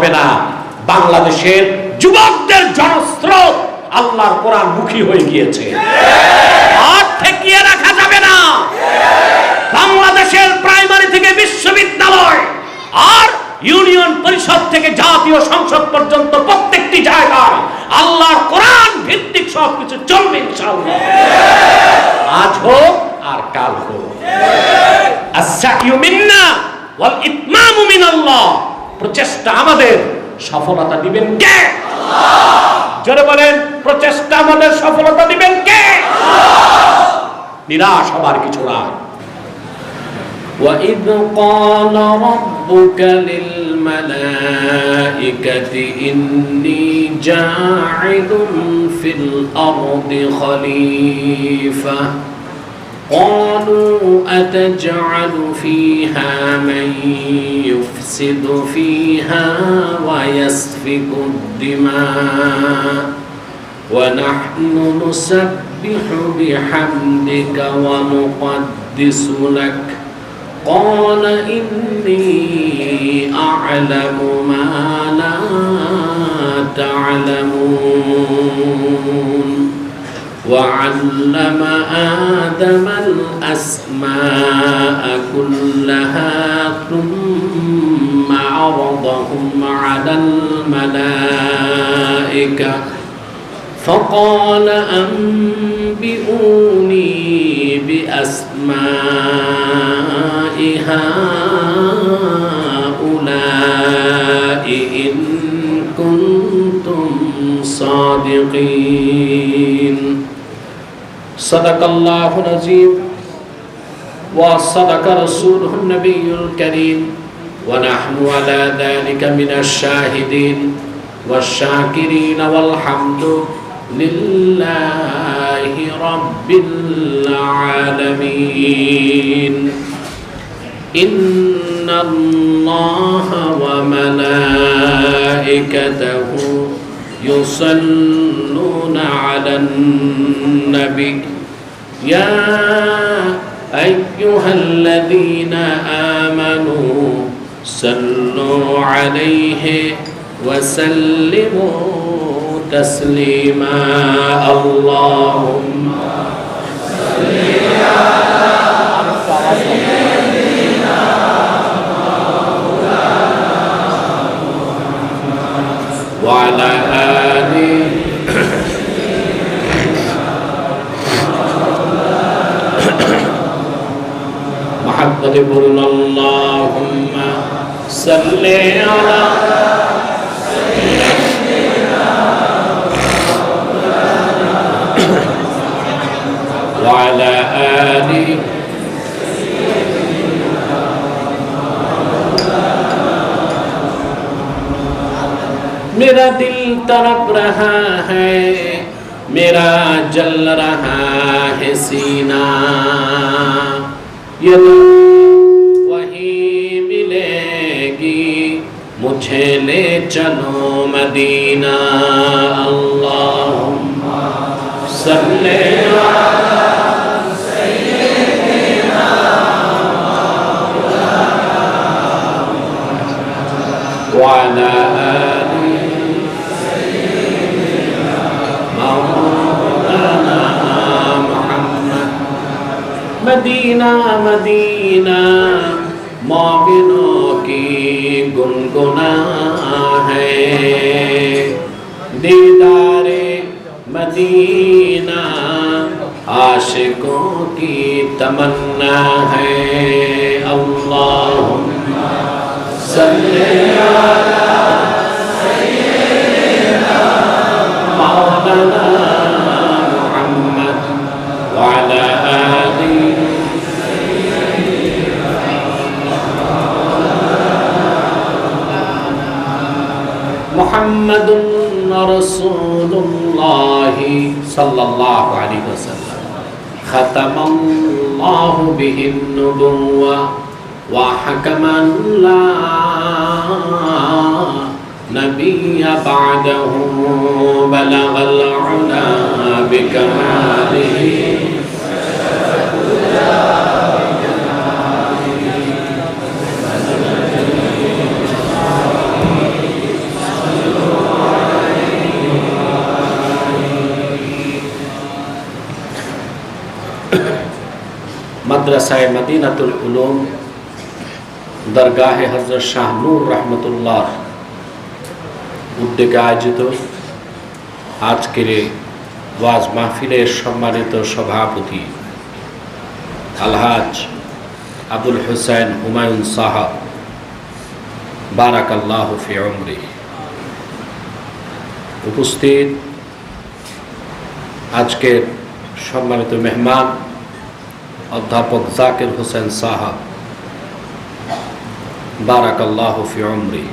হবে না। বাংলাদেশের যুবকদের জনস্রোত আল্লাহর কোরআন মুখী হয়ে গিয়েছে, আর ঠেকিয়ে রাখা যাবে না। বাংলাদেশের প্রাইমারি থেকে বিশ্ববিদ্যালয় আর ইউনিয়ন পরিষদ থেকে জাতীয় সংসদ পর্যন্ত প্রত্যেকটি জায়গায় আল্লাহর কোরআন ভিত্তিক সবকিছু চলবে ইনশাআল্লাহ। আজ হোক আর কাল হোক। আস-সা'য়ু মিন্না ওয়াল ইতমামু মিনাল্লাহ। প্রচেষ্টা আমাদের, সফলতা দিবেন কে? আল্লাহ। জোরে বলেন, প্রচেষ্টা আমাদের, সফলতা দিবেন কে? আল্লাহ। নিরাশ হবার কিছু না। وَإِذْ قَالَ رَبُّكَ لِلْمَلَائِكَةِ إِنِّي جَاعِلٌ فِي الْأَرْضِ خَلِيفَةً قَالُوا أَتَجْعَلُ فِيهَا مَن يُفْسِدُ فِيهَا وَيَسْفِكُ الدِّمَاءَ وَنَحْنُ نُسَبِّحُ بِحَمْدِكَ وَنُقَدِّسُ لَكَ قال إني أعلم ما لا تعلمون وعلم آدم الأسماء كلها ثم عرضهم على الملائكة فقال أنبئوني بأسماء هؤلاء إن كنتم صادقين صدق الله العظيم وصدق رسوله النبي الكريم ونحن على ذلك من الشاهدين والشاكرين والحمد لله رب العالمين إن الله وملائكته يصلون على النبي يا أيها الذين آمنوا صلوا عليه وسلموا تسليما اللهم صل على سيدنا وعلى آله محمد بن اللهم صل على وعلى آله मेरा दिल तड़प रहा है मेरा जल रहा है सीना ये वही मिलेगी मुझे ले चलो मदीना अल्लाहुम्मा सल्ले अला सय्यिदिना व अला आलि सय्यिदिना मौलाना मुहम्मद मदीना मदीना मौमिनों की गुनगुना है दीदारे मदीना आशिकों की तमन्ना है अल्लाहुम्मा सल्ली अला सय्यिदिना मौलाना मुहम्मद व अला आलि मुहम्मदुर रसूलुल्लाह सल्लल्लाहु अलैहि वसल्लम खतमल्लाहु बिहिन नुबुव्वा व हकमन ला नबिय्य बअदहु बलगल उला बिकमालिही মাদ্রাসায় মদিনাতুল উলুম দরগাহে হযরত শাহ নূর রহমতুল্লাহ উদ্যোগে আয়োজিত আজকের ওয়াজ মাহফিলের সম্মানিত সভাপতি আলহাজ আবুল হোসেন হুমায়ুন সাহাব বারাকাল্লাহু ফি উমরি, উপস্থিত আজকের সম্মানিত মেহমান অধ্যাপক জাকির হোসেন সাহাব বারাকাল্লাহু ফি উমরি,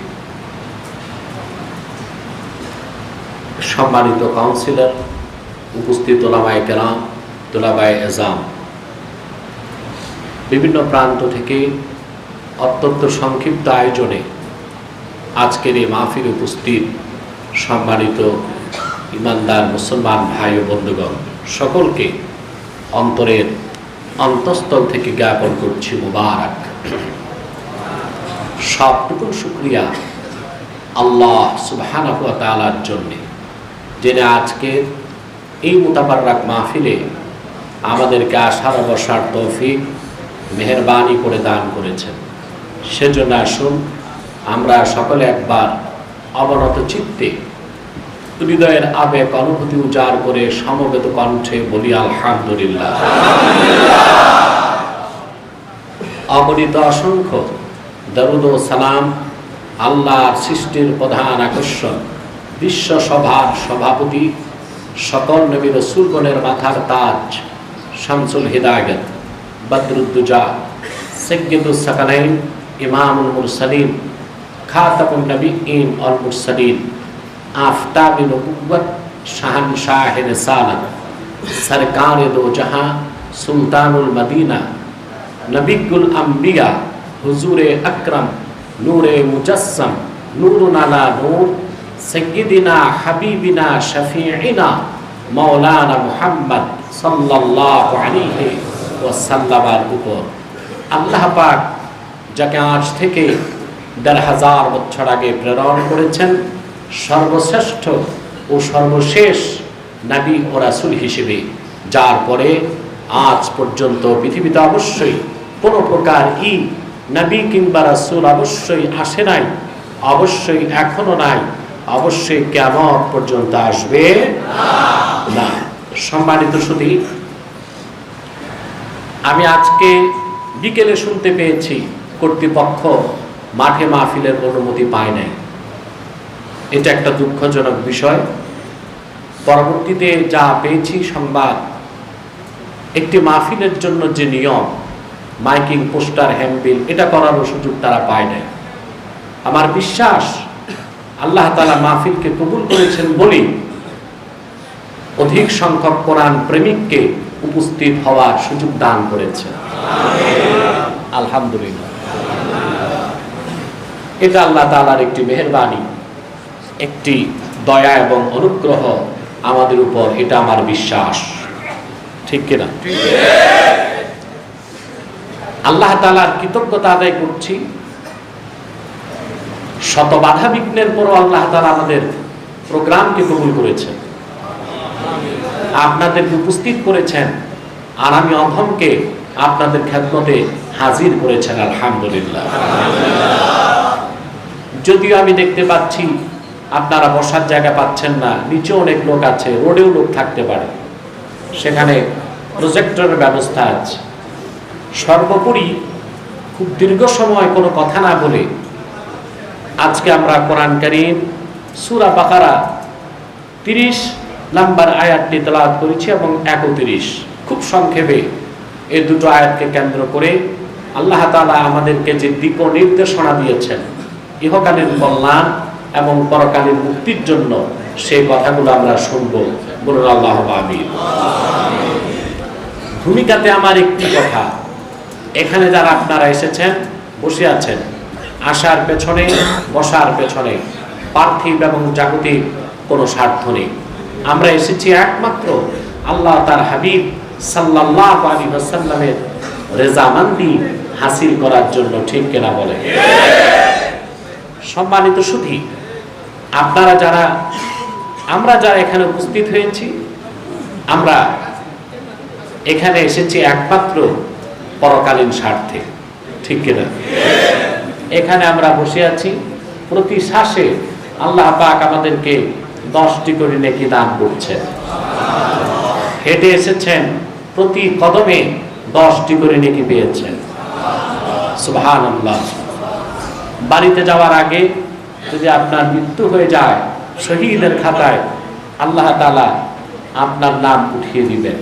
সম্মানিত কাউন্সিলর, উপস্থিত ওলামায়ে কেরাম, তোলাবায়ে এজাম, বিভিন্ন প্রান্ত থেকে অত্যন্ত সংক্ষিপ্ত আয়োজনে আজকের এই মাহফিলে উপস্থিত সম্মানিত ইমানদার মুসলমান ভাই ও বন্ধুগণ, সকলকে অন্তরের অন্তঃস্থল থেকে জ্ঞাপন করছি মুবারক। সবটুকু শুকরিয়া আল্লাহ সুবহানাহু ওয়া তাআলার জন্য, যিনি আজকের এই মুতাবাররাক মাহফিলে আমাদেরকে আসার বসার তৌফিক মেহেরবানি করে দান করেছেন। সেজন্য আসুন আমরা সকলে একবার অবনত চিত্তে হৃদয়ের আবেগ অনুভূতি উজাড় করে সমবেত কণ্ঠে বলি আলহামদুলিল্লাহ। অগণিত অসংখ্য দরুদ ও সালাম আল্লাহর সৃষ্টির প্রধান আকর্ষণ, বিশ্ব সভার সভাপতি, সকল নবী রাসূলগণের মাথার তাজ, শামসুল হিদায়াত, বদরুদ্দুজা, সাইয়্যিদুস সাকালাইন, ইমামুল মুরসালিন, খাতামুন নবিয়্যিন ওয়াল মুরসালিন, আফতাবে নবুওয়াত, শাহনশাহে রিসালাত, সরকারে দো জাহাঁ, সুলতানুল মদিনা, নবিয়ুল আম্বিয়া, হুজুরে আকরাম, নূরে মুজাসসাম, নূরুন আলা নূর, সাইয়্যিদিনা হাবিবিনা শফিঈনা মাওলানা মুহাম্মদ সাল্লাল্লাহু আলাইহি ওয়াসাল্লামের উপর আল্লাহ পাক যাকে আজ থেকে ১,৫০০ বছর আগে প্রেরণ করেছেন সর্বশ্রেষ্ঠ ও সর্বশেষ নবী ও রাসূল হিসেবে, যার পরে আজ পর্যন্ত পৃথিবীতে অবশ্যই কোনো প্রকার নবী কিংবা রাসূল অবশ্যই আসে নাই, অবশ্যই এখনো নাই, অবশ্যই কিয়ামত পর্যন্ত আসবে না। সম্মানিত সুধী, আমি আজকে বিকেলে শুনতে পেয়েছি কর্তৃপক্ষ মাঠে মাহফিলের অনুমতি পায় নাই। এটা একটা দুঃখজনক বিষয়। পরবর্তীতে যা পেয়েছি সংবাদ, একটি মাহফিলের জন্য যে নিয়ম, মাইকিং, পোস্টার, হ্যান্ডবিল, এটা করারও সুযোগ তারা পায় নাই। আমার বিশ্বাস আল্লাহ তাআলা মাহফিলকে কবুল করেছেন বলেই অধিক সংখ্যক কোরআন প্রেমিককে উপস্থিত হওয়ার সুযোগ দান করেছেন। আলহামদুলিল্লাহ, এটা আল্লাহ তাআলার একটি মেহেরবানি, একটি দয়া এবং অনুগ্রহ আমাদের উপর, এটা আমার বিশ্বাস। ঠিক কিনা? আল্লাহ তাআলার কৃতজ্ঞতা আদায় করছি। শত বাধা বিঘ্নের পরও আল্লাহ তাআলা আমাদের প্রোগ্রামকে কবুল করেছেন, আপনাদেরকে উপস্থিত করেছেন, আর আমি অধমকে আপনাদের খেদমতে হাজির করেছেন। আলহামদুলিল্লাহ। যদিও আমি দেখতে পাচ্ছি আপনারা বসার জায়গা পাচ্ছেন না, নিচে অনেক লোক আছে, রোডেও লোক থাকতে পারে, সেখানে প্রজেক্টরের ব্যবস্থা আছে। সর্বোপরি খুব দীর্ঘ সময় কোনো কথা না বলে আজকে আমরা কোরআন কারীম সূরা বাকারা 30 নাম্বার আয়াতটি তেলাওয়াত করেছি এবং 31 খুব সংক্ষেপে এই দুটো আয়াতকে কেন্দ্র করে আল্লাহ তাআলা আমাদেরকে যে দিক নির্দেশনা দিয়েছেন ইহকালীন কল্যাণ এবং পরকালীন মুক্তির জন্য, সেই কথাগুলো আমরা শুনব। বলুন আল্লাহুম্মা আমিন। ভূমিকাতে আমার একটি কথা, এখানে যারা আপনারা এসেছেন, বসে আছেন, আসার পেছনে বসার পেছনে পার্থিব এবং জাগতিক কোনো স্বার্থ নেই। আমরা এসেছি একমাত্র আল্লাহ তার হাবিব সাল্লাল্লাহু আলাইহি ওয়াসাল্লামের রেজামন্দি হাসিল করার জন্য। ঠিক কিনা বলে? সম্মানিত সুধী, আপনারা যারা, আমরা যারা এখানে উপস্থিত হয়েছি, আমরা এখানে এসেছি একমাত্র পরকালীন স্বার্থে, ঠিক কিনা? এখানে আমরা বসে আছি, প্রতি শ্বাসে আল্লাহ পাক আমাদেরকে 10টি করে নেকি দান করছেন। হেঁটে এসেছেন, প্রতি কদমে 10টি করে নেকি পেয়েছেন। সুবহানাল্লাহ। বাড়িতে যাওয়ার আগে যদি আপনার মৃত্যু হয়ে যায়, শহীদের খাতায় আল্লাহ তাআলা আপনার নাম উঠিয়ে দিবেন।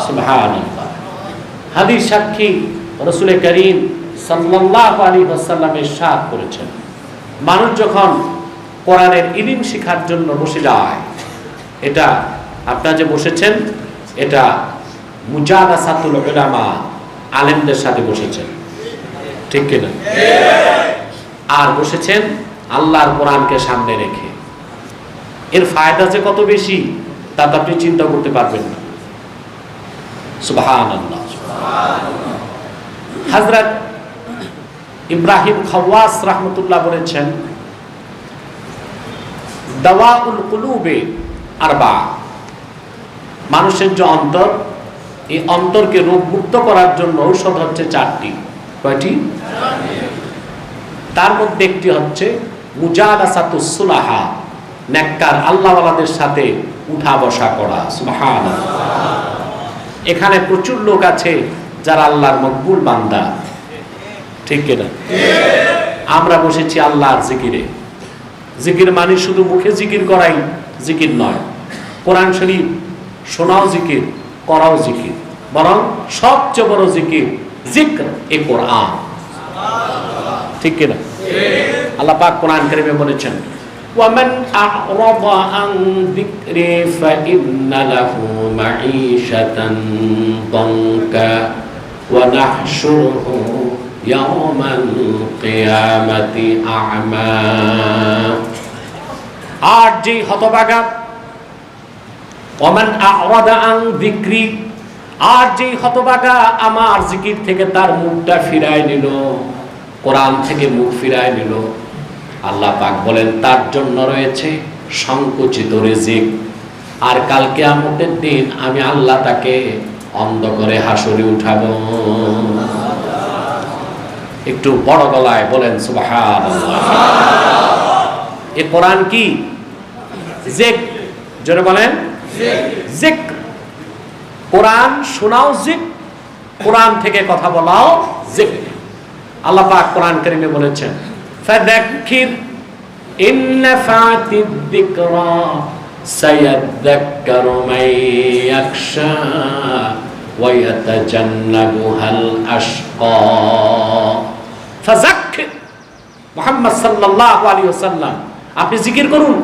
সুবহানাল্লাহ। হাদিস সাক্ষী রাসূল করিম সাল্লাল্লাহু আলাইহি ওয়াসাল্লাম ইরশাদ করেছেন, মানুষ যখন কোরআনের ইলম শেখার জন্য বসে যায়, এটা আপনারা যে বসেছেন, এটা মুজালাসাতুল উলামা, আলেমদের সাথে বসেছেন, ঠিক কিনা? আর বসেছেন আল্লাহর কোরআনকে সামনে রেখে। এর ফায়দা যে কত বেশি তা তো আপনি চিন্তা করতে পারবেন না। সুবহানাল্লাহ। হযরত ইব্রাহিম খাওয়াস রাহমাতুল্লাহ বলেছেন, দাওয়াউল কুলুবে আরবা, মানুষের যে অন্তর, এই অন্তরকে রোগমুক্ত করার জন্য ঔষধ হচ্ছে 4টি। কয়টি? তার মধ্যে একটি হচ্ছে মুজালাসাতুস সুলাহা, নেককার আল্লাহওয়ালাদের সাথে উঠা বসা করা। সুবহানাল্লাহ। এখানে প্রচুর লোক আছে যারা আল্লাহর মকবুল বান্দা, ঠিক কিনা? আমরা বসেছি আল্লাহর জিকিরে। জিকির মানে শুধু মুখে জিকির করাই জিকির নয়, কোরআন শরীফ শোনাও জিকির, করাও জিকির, বরং সবচেয়ে বড় জিকির জিক্র এ কোরআন, ঠিক কিনা? আল্লাহ পাক কোরআন কারীমে বলেছেন, ওয়ামান আ'রাদা আন যিকরি ফাইন্না লাহু মাঈশাতান দানকা ওয়া নাহশুরুহু ইয়াওমাল কিয়ামাতি আ'মা। আর যে হতভাগা, ওয়ামান আ'রাদা আন যিকরি, আর যে হতভাগা আমার জিকির থেকে তার মুখটা ফিরায় নিল, কোরআন থেকে মুখ ফিরায় নিল, আল্লাহ পাক বলেন তার জন্য রয়েছে সংকুচিত রিজিক। আর কাল কিয়ামতের দিন আমি আল্লাহ তাকে অন্ধ করে হাসরে উঠাবো। একটু বড় গলায় বলেন সুবহানাল্লাহ। এই কোরআন কি? জিক্র। জোরে বলেন জিক্র। কোরআন শোনাও জিক্র, কোরআন থেকে কথা বলাও জিক্র। আল্লাহ পাক কোরআন কারীমে বলেছেন, ফাযাক্কির ইন নাফাতিদ যিকরা সায়াযাক্কারু মান ইয়াখশা ওয়া ইয়াতাজান্নাবুহাল আশকা। ফাযাক্কির, মুহাম্মদ সাল্লাল্লাহু আলাইহি ওয়াসাল্লাম আপনি জিকির করুন।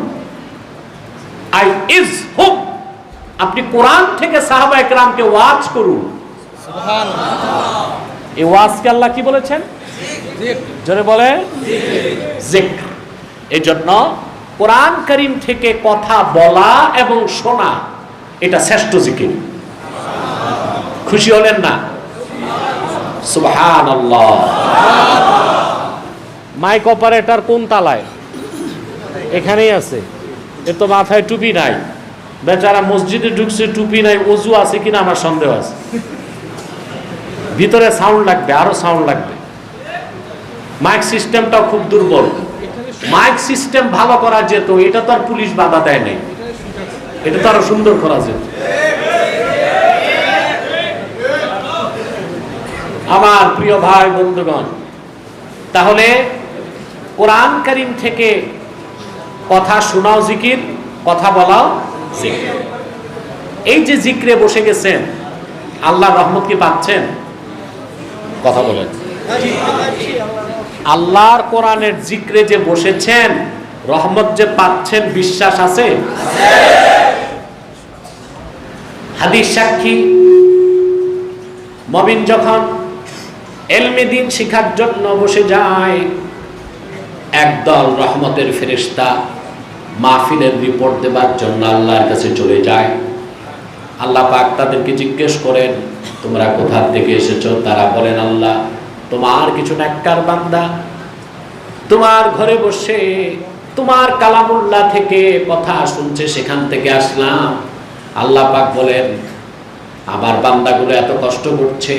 আই ইজ হুম, আপনি কোরআন থেকে সাহাবায়ে কেরামকে ওয়াজ করুন। সুবহানাল্লাহ। এই ওয়াজকে আল্লাহ কি বলেছেন? জোরে বলে জিক্র। এই জন্য কোরআন কারীম থেকে কথা বলা এবং শোনা এটা শ্রেষ্ঠ জিকির। খুশি হলেন না? সুবহানাল্লাহ। মাইক অপারেটর কোন তালায়? এখানেই আছে। এর তো মাথায় টুপি নাই, বেচারা মসজিদে ঢুকছে, টুপি নাই, ওযু আছে কিনা আমার সন্দেহ আছে। ভিতরে সাউন্ড লাগবে, আরো সাউন্ড লাগবে। মাইক সিস্টেমটাও খুব দুর্বল। মাইক সিস্টেম ভালো করা যেত, এটা তো আর পুলিশ বাধা দেয় নাই, এটা তো আরো সুন্দর করা যেত। আমার প্রিয় ভাই বন্ধুগণ, তাহলে কোরআন কারীম থেকে কথা শোনাও জিকির, কথা বলাও জিকির। এই যে জিক্রে বসে গেছেন, আল্লাহর রহমত কি পাচ্ছেন? কথা বলেন। আল্লাহর কোরআনের জিক্রে যে বসেছেন, রহমত যে পাচ্ছেন, বিশ্বাস আছে? হাদিস সাক্ষী, মুমিন যখন ইলমে দ্বীন শিখার জন্য বসে যায়, একদল রহমতের ফেরেশতা মাহফিলের রিপোর্ট দেবার জন্য আল্লাহর কাছে চলে যায়। আল্লাহ পাক তাদেরকে জিজ্ঞেস করেন, তোমরা কোথা থেকে এসেছো? তারা বলেন, আল্লাহ তোমার কিছু নেককার বান্দা তোমার ঘরে বসে তোমার কালামুল্লাহ থেকে কথা শুনছে, সেখান থেকে আসলাম। আল্লাহ পাক বলেন, আমার বান্দাগুলো এত কষ্ট করছে,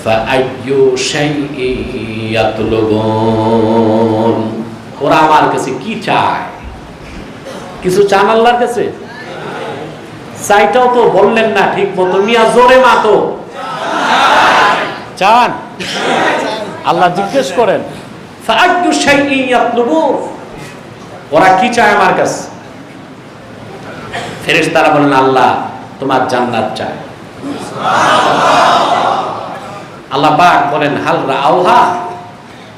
ফাআইয়ু শাইইন ইয়াতলুবুন, ওরা আমার কাছে কি চায়? কিছু চান আল্লাহর কাছে? চাইটাও তো বললেন না ঠিক মতো, মিয়া জোরে মাতো চান? আল্লাহ জিজ্ঞেস করেন ফাআইয়ু শাইইন ইয়াতলুবুন, ওরা কি চায় আমার কাছে? ফেরেশতারা বলেন আল্লাহ তোমার জান্নাত চায়। আল্লাহ পাক বলেন হাল রাআউহা,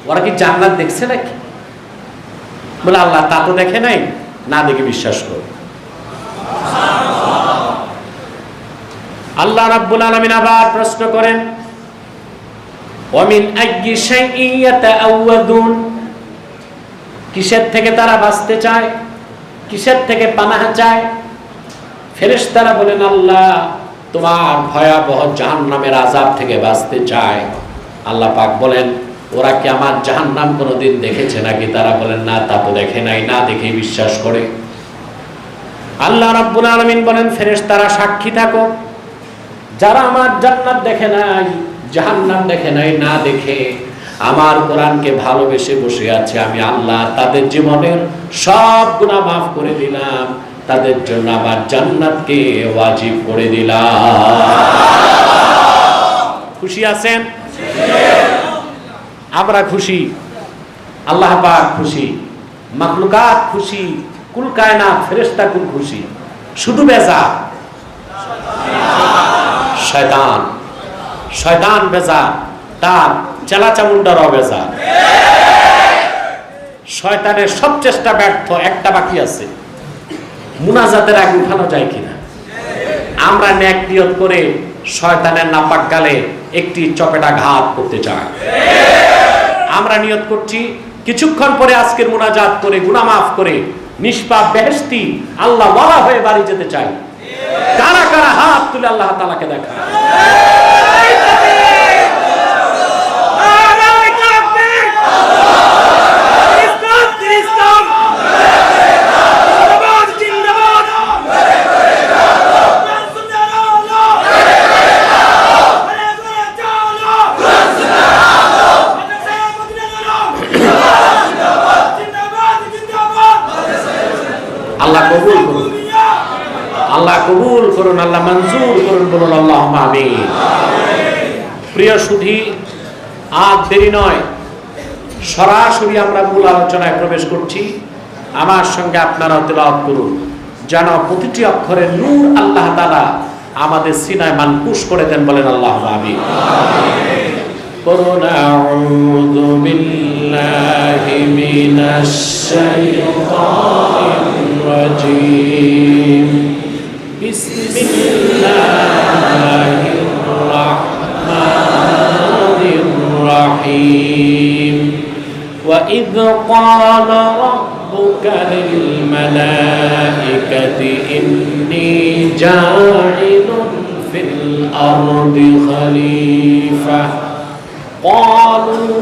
ওরা কি জান্নাত দেখছে নাকি? বলে আল্লাহ তা তো দেখে নাই, না দেখে বিশ্বাস করো। আল্লাহ রাব্বুল আলামিন আবার প্রশ্ন করেন ওয়ামিন আইয়ি শাইইন ইয়াতাআওয়াদুন, কিসের থেকে তারা বাঁচতে চায়, কিসের থেকে পানাহ চায়? ফেরেশতারা বলেন আল্লাহ তোমার ভয়াবহ জাহান্নামের আযাব থেকে বাঁচতে চায়। আল্লাহ পাক বলেন ওরা কি আমার জাহান্নাম কোনোদিন দেখেছে নাকি? তারা বলেন না, তা তো দেখে নাই, না দেখে বিশ্বাস করে। আল্লাহ রাব্বুল আলামিন বলেন ফেরেশতারা সাক্ষী থাকো, যারা আমার জান্নাত দেখে নাই, জাহান্নাম দেখে নাই, না দেখে আমার কোরআনকে ভালোবেসে বসে আছে, আমি আল্লাহ তাদের জীবনের সব গুনাহ মাফ করে দিলাম, তাদের জন্য আমার জান্নাতকে ওয়াজিব করে দিলাম। খুশি আছেন? আমরা খুশি, আল্লাহ পাক খুশি, মাখলুকাত খুশি, কুল কায়নাত ফেরেশতা কুল খুশি। শুধু বেজার শয়তান, শয়তান বেজার, তার চেলাচামুন্ডারও বেজার। শয়তানের সব চেষ্টা ব্যর্থ, একটা বাকি আছে, মুনাজাতের আগে উঠানো যায় কিনা। আমরা নেক নিয়ত করে শয়তানের নাপাক গালে একটি চপেটা ঘাত করতে চাই। আমরা নিয়ত করছি কিছুক্ষণ পরে আজকের মুনাজাত করে গুনাহ মাফ করে নিষ্পাপ বেহেশতি আল্লাহ ওয়ালা হয়ে বাড়ি যেতে চাই। কারা কারা হাত তুলে আল্লাহ তাআলাকে দেখা? আল্লাহ কবুল করুন, আল্লাহ কবুল করুন, আল্লাহ মঞ্জুর করুন, বলুন আল্লাহুম্মা আমিন। প্রিয় সুধী, আজ দেরি নয়, সরাসরি আমরা মূল আলোচনায় প্রবেশ করছি। আমার সঙ্গে আপনারাও তেলাওয়াত করুন, যেন প্রতিটি অক্ষরে নূর আল্লাহ তাআলা আমাদের সিনায় মানকুশ করে দেন। বলেন আল্লাহুম্মা আমিন। قُلْ أَعُوذُ بِاللَّهِ مِنَ الشَّيْطَانِ الرَّجِيمِ بِسْمِ اللَّهِ الرَّحْمَنِ الرَّحِيمِ وَإِذْ قَالَ رَبُّكَ لِلْمَلَائِكَةِ إِنِّي جَاعِلٌ فِي الْأَرْضِ خَلِيفَةً قالوا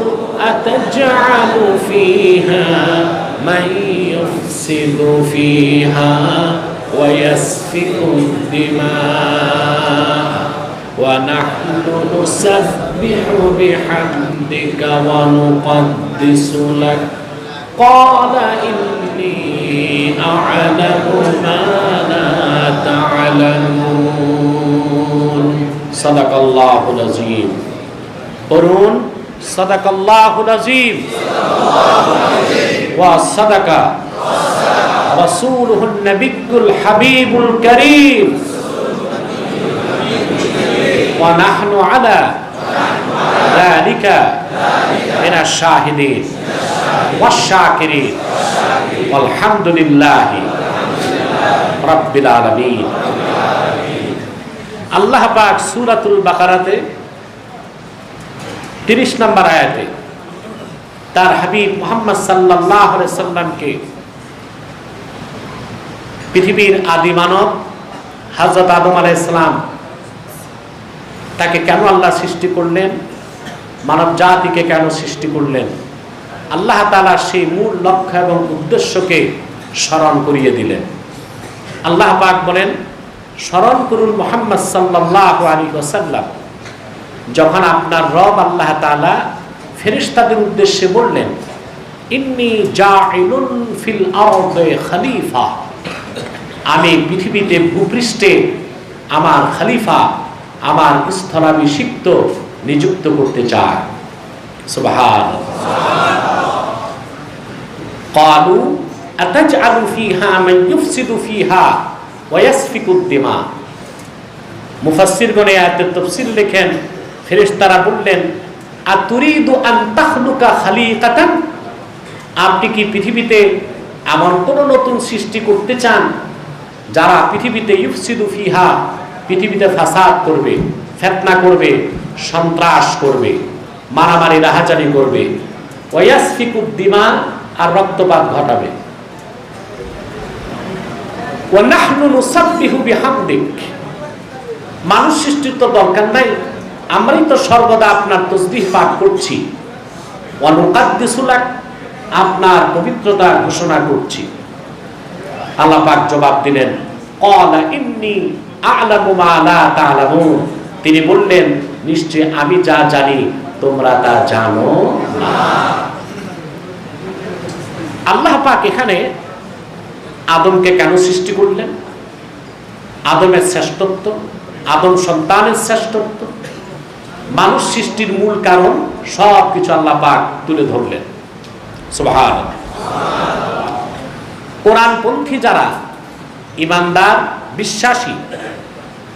أتجعل فيها من يفسد فيها ويسفك الدماء ونحن نسبح بحمدك ونقدس لك قال إني أعلم ما لا تعلمون صدق الله العظيم। قرون صدق الله العظيم وصدق رسوله النبي الحبيب الكريم ونحن على ذلك من الشاهدين والشاكرين والحمد لله رب العالمين। আল্লাহ পাক সূরাতুল বাকারাতে 30 নম্বর আয়াতে তার হাবিব মুহাম্মদ সাল্লাল্লাহু আলাইহি সাল্লামকে পৃথিবীর আদি মানব হযরত আদম আলাইহিস সালাম তাকে কেন আল্লাহ সৃষ্টি করলেন, মানব জাতিকে কেন সৃষ্টি করলেন, আল্লাহ তাআলা সেই মূল লক্ষ্য এবং উদ্দেশ্যকে স্মরণ করিয়ে দিলেন। আল্লাহ পাক বলেন স্মরণ করুন মুহাম্মদ সাল্লাল্লাহু আলাইহি ওয়াসাল্লাম যখন আপনার রব আল্লাহ তাআলা ফেরেশতাদের উদ্দেশ্যে বললেন, ইন্নী জাইলুন ফিল আরদি খলিফা, আমি পৃথিবীতে ভূপৃষ্ঠে আমার খলিফা, আমার স্থলাভিষিক্ত নিযুক্ত করতে চাই। সুবহানাল্লাহ। ক্বালু আতাজআলু ফিহা মান ইউফসিদু ফিহা ওয়া ইয়াসফিকুদ দিমা। মুফাসসিরগণ এই আয়াতের তাফসীর লেখেন, ফেরেশতারা বললেন, আতুরিদু আন তাখলুকা খালিকাতান, আপনি কি পৃথিবীতে এমন কোন নতুন সৃষ্টি করতে চান যারা পৃথিবীতে ইউফসিদু ফিহা, পৃথিবীতে ফাসাদ করবে, ফিতনা করবে, সন্ত্রাস করবে, মারামারি রাহাজানি করবে, ওয়া ইয়াসফিকুদ দিমা, আর রক্তপাত ঘটাবে। ওয়া নাহনু নুসাব্বিহু বিহামদিক, মানুষ সৃষ্টির তো দরকার নাই, আমরাই তো সর্বদা আপনার তাসবিহ পাঠ করছি। ওয়া নুকাদ্দিসু লাক, আপনার পবিত্রতা ঘোষণা করছি। আল্লাহ পাক জবাব দিলেন, ক্বালা ইন্নী আ'লামু মা লা তা'লামুন, তিনি বললেন, নিশ্চয় আমি যা জানি তোমরা তা জানো না। আল্লাহ পাক এখানে আদমকে কেন সৃষ্টি করলেন? আদমের শ্রেষ্ঠত্ব, আদম সন্তানের শ্রেষ্ঠত্ব, মানুষ সৃষ্টির মূল কারণ সব কিছু আল্লাহ পাক তুলে ধরলেন। সুবহানাল্লাহ। কোরআনপন্থী যারা ঈমানদার বিশ্বাসী,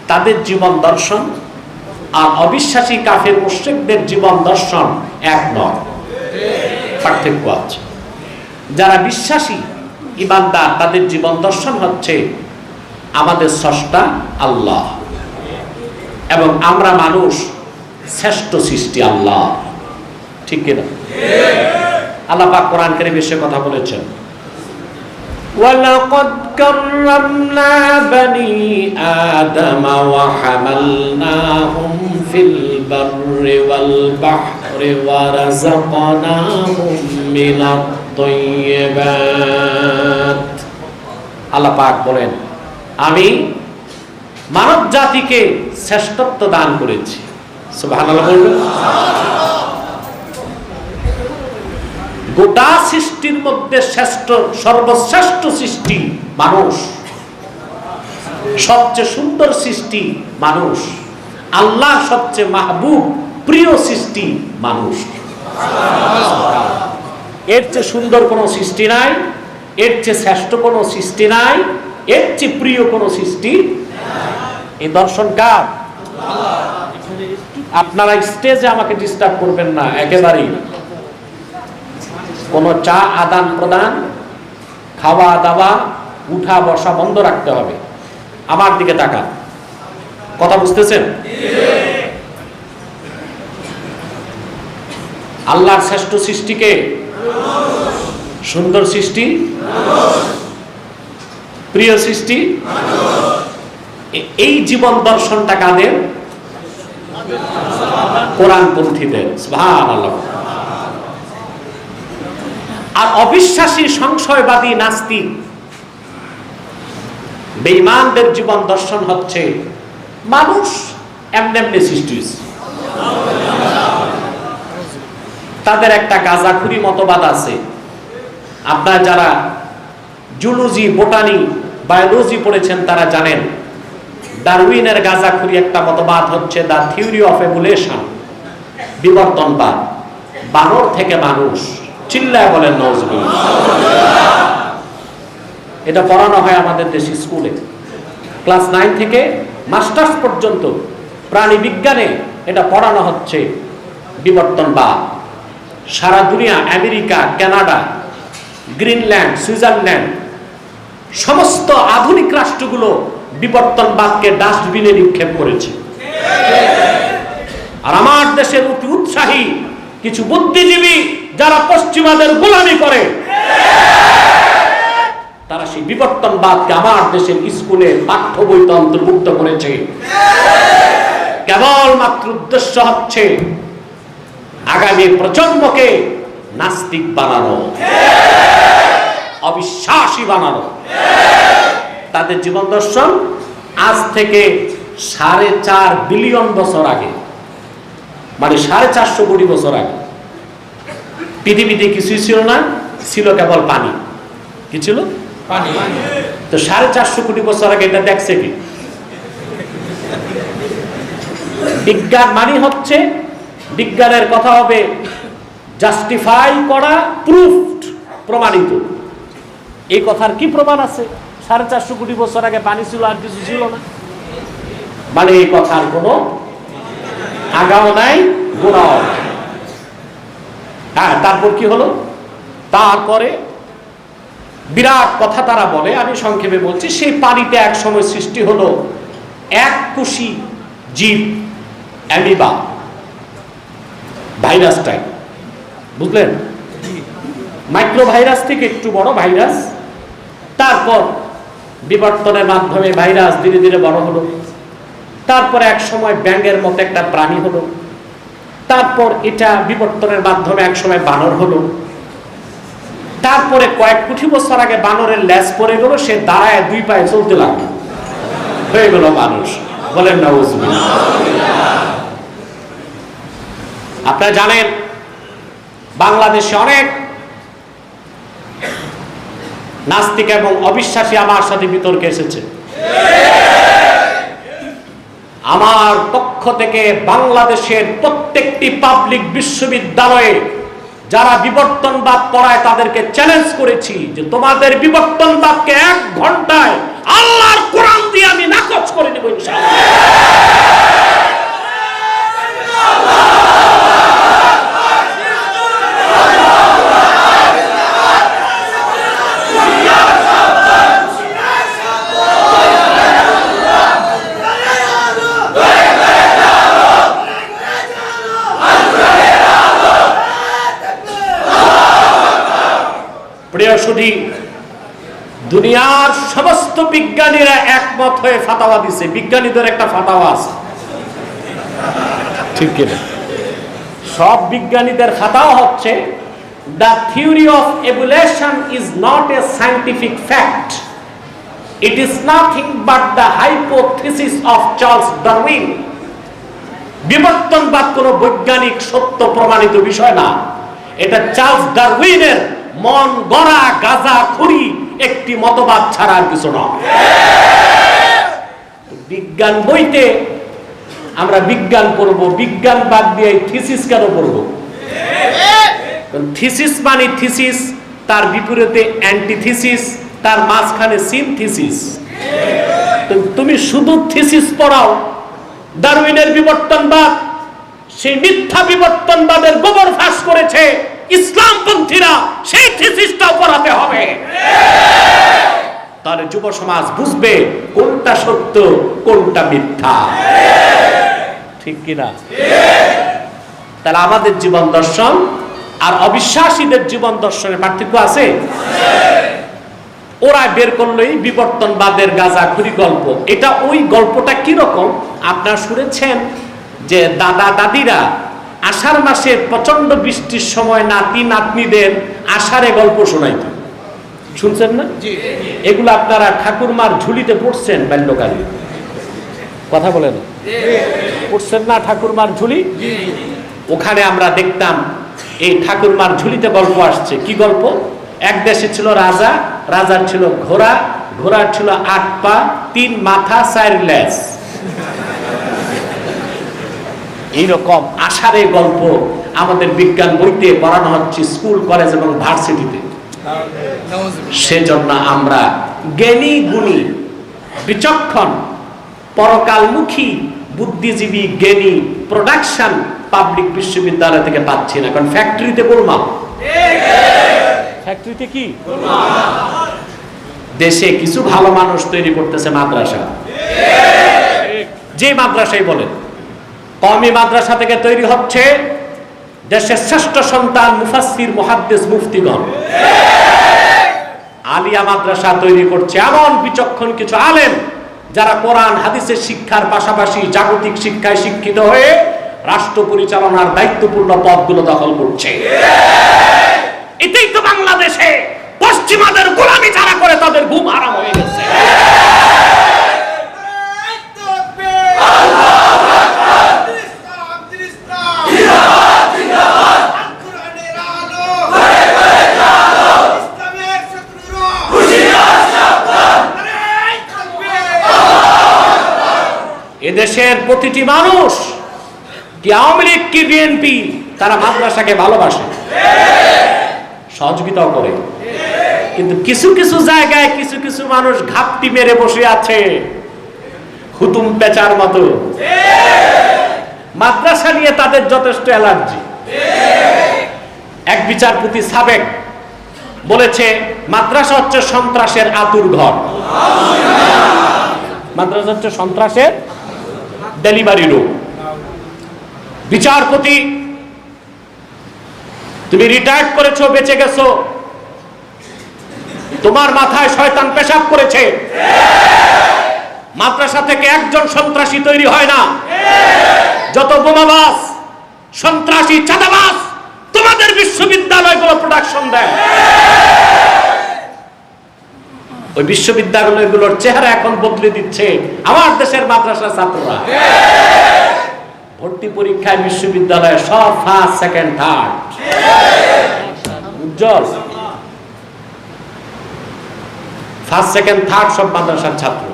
তাদের জীবন দর্শন আর অবিশ্বাসী কাফের মুশরিকদের জীবন দর্শন এক নয়, পার্থক্য আছে। যারা বিশ্বাসী ঈমানদার, তাদের জীবন দর্শন হচ্ছে আমাদের স্রষ্টা আল্লাহ এবং আমরা মানুষ শ্রেষ্ঠ সৃষ্টি আল্লাহ, ঠিক কিনা? আল্লাহ পাক কোরআন কারীমে এসে কথা বলেছেন, ওয়ালাকাদ কাররামনা বনি আদম ওয়া হামালনাহুম ফিল বাররি ওয়াল বাহরি ওয়া রাযাকনাহুম মিনাত তাইয়্যিবাত। আল্লাহ পাক বলেন, আমি মানব জাতিকে শ্রেষ্ঠত্ব দান করেছি। সুবহানাল্লাহ বলবেন। গোটা সৃষ্টির মধ্যে শ্রেষ্ঠ, সর্বশ্রেষ্ঠ সৃষ্টি মানুষ, সবচেয়ে সুন্দর সৃষ্টি মানুষ, আল্লাহ সবচেয়ে মাহবুব প্রিয় সৃষ্টি মানুষ। এর চেয়ে সুন্দর কোনো সৃষ্টি নাই, এর চেয়ে শ্রেষ্ঠ কোনো সৃষ্টি নাই, এর চেয়ে প্রিয় কোনো সৃষ্টি। এই দর্শন কার? আপনারা স্টেজে আমাকে ডিস্টার্ব করবেন না একেবারেই। কোনো চা আদান প্রদান, খাওয়া দাওয়া, উঠা বসা বন্ধ রাখতে হবে। আমার দিকে তাকান, কথা বুঝতেছেন? আল্লাহর শ্রেষ্ঠ সৃষ্টিকে, সুন্দর সৃষ্টি, প্রিয় সৃষ্টি, এই জীবন দর্শনটা কাদের? কোরআনপন্থীদের। সুবহানাল্লাহ। আর অবিশ্বাসী, সংশয়বাদী, নাস্তিক, বেঈমানদের জীবন দর্শন হচ্ছে মানুষ এমনি এমনি সৃষ্টি হয়েছে। তাদের একটা গাঁজাখুরি মতবাদ আছে। আপনারা যারা জুলজি, বোটানি, বায়োলজি পড়েছেন তারা জানেন, ডারউইনের গাঁজাখুরি একটা মতবাদ হচ্ছে দ্য থিওরি অফ এভলিউশন, বিবর্তনবাদ, বানর থেকে মানুষ। চিল্লায় বলেন নাউজুবিল্লাহ। এটা পড়ানো হয় আমাদের দেশে স্কুলে, ক্লাস 9 থেকে মাস্টার্স পর্যন্ত প্রাণী বিজ্ঞানে এটা পড়ানো হচ্ছে বিবর্তনবাদ। সারা দুনিয়া, আমেরিকা, কানাডা, গ্রিনল্যান্ড, সুইজারল্যান্ড, সমস্ত আধুনিক রাষ্ট্রগুলো বিবর্তনবাদকে ডাস্টবিনে নিক্ষেপ করেছে। আর আমার দেশের অতি উৎসাহী কিছু বুদ্ধিজীবী যারা পশ্চিমাদের গোলামি করে, তারা সেই বিবর্তনবাদকে আমার দেশের স্কুলে পাঠ্য বইতে অন্তর্ভুক্ত করেছে। কেবলমাত্র উদ্দেশ্য হচ্ছে আগামী প্রজন্মকে নাস্তিক বানানো, অবিশ্বাসী বানানো। তাদের জীবন দর্শন আজ থেকে 4.5 বিলিয়ন বছর আগে, মানে 450 কোটি বছর আগে পৃথিবীতে কিছুই ছিল না, ছিল কেবল পানি। কি ছিল? পানি। তো 450 কোটি বছর আগে এটা দেখছে কি? বিজ্ঞান মানে হচ্ছে, বিজ্ঞানের কথা হবে জাস্টিফাই করা, প্রুফড, প্রমাণিত। এই কথার কি প্রমাণ আছে? 450 কোটি বছর আগে পানি ছিল আর কিছু ছিল না, মানে এই কথার কোনো আগাও নাই, গোড়াও নাই। হ্যাঁ, তারপর কি হলো? তারপরে বিরাট কথা তারা বলে, আমি সংক্ষেপে বলছি। সেই পানিতে এক সময় সৃষ্টি হলো এককোষী জীব, অ্যামিবা, ভাইরাস টাইপ, বুঝলেন? মাইক্রো ভাইরাস থেকে একটু বড় ভাইরাস। তারপর বিবর্তনের মাধ্যমে ভাইরাস ধীরে ধীরে বড় হলো। তারপরে এক সময় ব্যাঙের মতো একটা প্রাণী হলো। তারপর এটা বিবর্তনের মাধ্যমে এক সময় বানর হলো। তারপরে কয়েক কোটি বছর আগে বানরের লেজ পড়ে গেল, সে দাঁড়ায় 2 পায়ে চলতে লাগলো, হয়ে গেল মানুষ। বলেন নাউজুবিল্লাহ। আপনারা জানেন বাংলাদেশে অনেক নাস্তিক এবং অবিশ্বাসী আমার সাথে বিতর্কে এসেছে। আমার পক্ষ থেকে বাংলাদেশের প্রত্যেকটি পাবলিক বিশ্ববিদ্যালয়ে যারা বিবর্তনবাদ পড়ায় তাদেরকে চ্যালেঞ্জ করেছি যে তোমাদের বিবর্তনবাদকে 1 ঘন্টায় আল্লাহর কোরআন দিয়ে আমি নাকচ করে দেব ইনশাআল্লাহ। প্রিয় সুধী, দুনিয়ার সমস্ত বিজ্ঞানীরা একমত হয়ে ফাতাওয়া দিছে। বিজ্ঞানীদের একটা ফাতাওয়া আছে, ঠিক কিনা? সব বিজ্ঞানীদের ফাতাওয়া হচ্ছে the theory of evolution is not a scientific fact, it is nothing but the hypothesis of Charles Darwin. বিবর্তনবাদ কোনো বৈজ্ঞানিক সত্য প্রমাণিত বিষয় না, এটা চার্লস ডারউইনের মন গড়া গাঁজাখুরি একটি মতবাদ ছাড়া আর কিছু নয়। বিজ্ঞান বইতে আমরা বিজ্ঞান পড়ব, বিজ্ঞান বাদ দিয়ে থিসিস কেন পড়ব? থিসিস মানে থিসিস, তার বিপরীতে অ্যান্টিথিসিস, তার মাঝখানে সিনথিসিস। তুমি শুধু থিসিস পড়াও, ডারউইনের বিবর্তনবাদ, সেই মিথ্যা বিবর্তনবাদের গোবর ফাঁস করেছে ইসলামপন্থীরা, সেই থিসিসটা পড়াতে হবে। তাহলে যুব সমাজ বুঝবে কোনটা সত্য কোনটা মিথ্যা, ঠিক কিনা? তাহলে আমাদের জীবন দর্শন আর অবিশ্বাসীদের জীবন দর্শনের পার্থক্য আছে। ওরা বের করলেই বিবর্তনবাদের গাঁজাখুরি গল্প। এটা ওই গল্পটা কি রকম আপনারা শুনেছেন যে দাদা দাদিরা আষাঢ় মাসে প্রচন্ড বৃষ্টির সময় নাতি নাতনিদের আষাঢ়ে গল্প শোনাইত, শুনছেন না? এগুলো আপনারা ঠাকুরমার ঝুলিতে পড়ছেন বাল্যকালে? কথা বলেন, পড়ছেন না ঠাকুরমার ঝুলি? ওখানে আমরা দেখতাম এই ঠাকুরমার ঝুলিতে গল্প আসছে। কি গল্প? এক দেশে ছিল রাজা, রাজার ছিল ঘোড়া, ঘোড়ার ছিল 8 পা, 3 মাথা, 4 লেজ। এইরকম আষাঢ়ে গল্প আমাদের বিজ্ঞান বইতে পড়ানো হচ্ছে স্কুল, কলেজ এবং ভার্সিটিতে। সেজন্য আমরা জ্ঞানী গুণী বিচক্ষণ পরকালমুখী বুদ্ধিজীবী জ্ঞানী প্রোডাকশন পাবলিক বিশ্ববিদ্যালয় থেকে পাচ্ছি না, কারণ ফ্যাক্টরিতে গোলমাল। ফ্যাক্টরিতে কি দেশে কিছু ভালো মানুষ তৈরি করতেছে মাদ্রাসা, যে মাদ্রাসাই বলেন, কওমি মাদ্রাসা থেকে তৈরি হচ্ছে দেশের শ্রেষ্ঠ সন্তান মুফাসসির, মুহাদ্দিস, মুফতিগণ। আলিয়া মাদ্রাসা তৈরি করছে এমন বিচক্ষণ কিছু আলেম যারা কোরআন হাদিসের শিক্ষার পাশাপাশি জাগতিক শিক্ষায় শিক্ষিত হয়ে রাষ্ট্র পরিচালনার দায়িত্বপূর্ণ পদগুলো দখল করছে। এটাই তো বাংলাদেশে পশ্চিমাদের গোলামি যারা করে তাদের ঘুম হারাম হয়ে গেছে। এদেশের প্রতিটি মানুষ, কি আওয়ামী লীগ কি বিএনপি, তারা মাদ্রাসাকে ভালোবাসে, সহযোগিতাও করে। কিন্তু কিছু কিছু জায়গায় কিছু কিছু মানুষ ঘাপটি মেরে বসে আছে হুতুম পেঁচার মতো। মাদ্রাসা নিয়ে তাদের যথেষ্ট অ্যালার্জি। এক বিচারপতি সাবেক বলেছে মাদ্রাসা হচ্ছে সন্ত্রাসের আতুর ঘর, মাদ্রাসা হচ্ছে সন্ত্রাসের ডেলিভারি রুম। বিচারপতি, তুমি রিটায়ার্ড করেছো, বেঁচে গেছো, তোমার মাথায় শয়তান পেশাব করেছে। মাদ্রাসা থেকে একজন সন্ত্রাসী তৈরি হয় না। যত বোমাবাজ, সন্ত্রাসী, চাঁদাবাজ তোমাদের বিশ্ববিদ্যালয়গুলো প্রোডাকশন দেয়। ওই বিশ্ববিদ্যালয়গুলোর চেহারা এখন বদলে দিচ্ছে আমার দেশের মাদ্রাসা ছাত্ররা। ভর্তি পরীক্ষায় বিশ্ববিদ্যালয়ে সব ফার্স্ট, সেকেন্ড, থার্ড। উজ্জ্বল ফার্স্ট, সেকেন্ড, থার্ড সব মাদ্রাসার ছাত্র।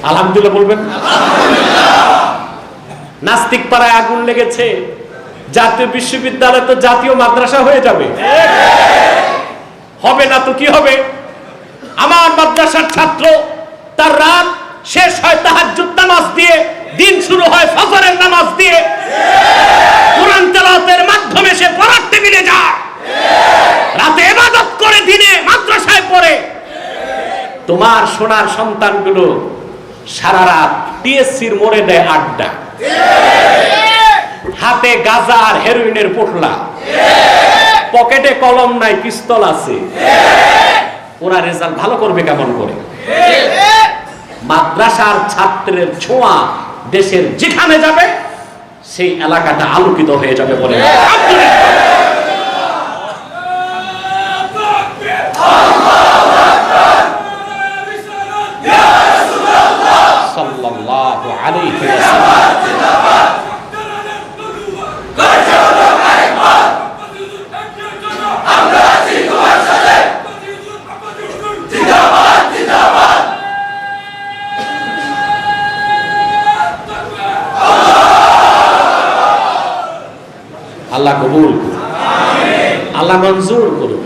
আলহামদুলিল্লাহ বলবেন। নাস্তিক পাড়ায় আগুন লেগেছে, জাতীয় বিশ্ববিদ্যালয় তো জাতীয় মাদ্রাসা হয়ে যাবে। হবে না তো কি হবে? আমার মাদ্রাসার ছাত্র, তার রাত শেষ হয় তাহাজ্জুদ নামাজ দিয়ে, দিন শুরু হয় ফজরের নামাজ দিয়ে। কোরআন তেলাওয়াতের মাধ্যমে সে পড়ার টেবিলে যায়, রাতে ইবাদত করে, দিনে মাদ্রাসায় পড়ে। তোমার সোনার সন্তানগুলো সারা রাত টিএসসির মোড়ে দেয় আড্ডা, হাতে গাঁজা আর হেরোইনের পোটলা, পকেটে কলম নাই, পিস্তল আছে। ওরা রেজাল্ট ভালো করবে কেমন করে? মাদ্রাসার ছাত্রের ছোঁয়া দেশের যেখানে যাবে সেই এলাকাটা আলোকিত হয়ে যাবে বলে সাল্লাল্লাহু আলাইহি ওয়াসাল্লাম। আল্লাহ কবুল করুন, আল্লাহ মঞ্জুর করুন।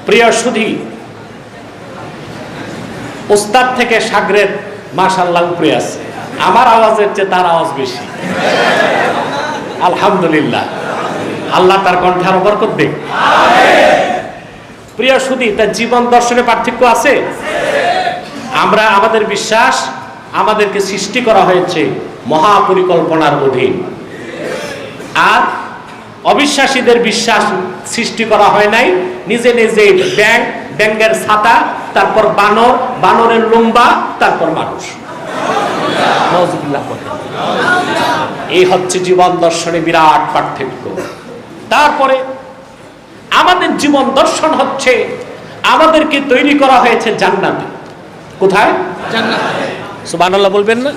প্রিয় সুধী, ওস্তাদ থেকে শাগরেদ মাশাআল্লাহ উপরে আছে। আমার আওয়াজের চেয়ে তার আওয়াজ বেশি। আলহামদুলিল্লাহ, আল্লাহ তার কণ্ঠে আরো বরকত দেন। প্রিয় সুধী, তার জীবন দর্শনে পার্থক্য আছে। আমরা, আমাদের বিশ্বাস, আমাদেরকে সৃষ্টি করা হয়েছে মহাপরিকল্পনার অধীন। আর অবিশ্বাসীদের বিশ্বাস সৃষ্টি করা হয় নাই নিজে নিজে। ব্যাঙ, ব্যাঙের ছাতা, তারপর বানর, বানরের লম্বা, তারপর মানুষ। এই হচ্ছে জীবন দর্শনে বিরাট পার্থক্য। তারপরে আমাদের জীবন দর্শন হচ্ছে আমাদেরকে তৈরি করা হয়েছে জান্নাতে। কোথায়? জান্নাতে। সুবহানাল্লাহ বলবেন না?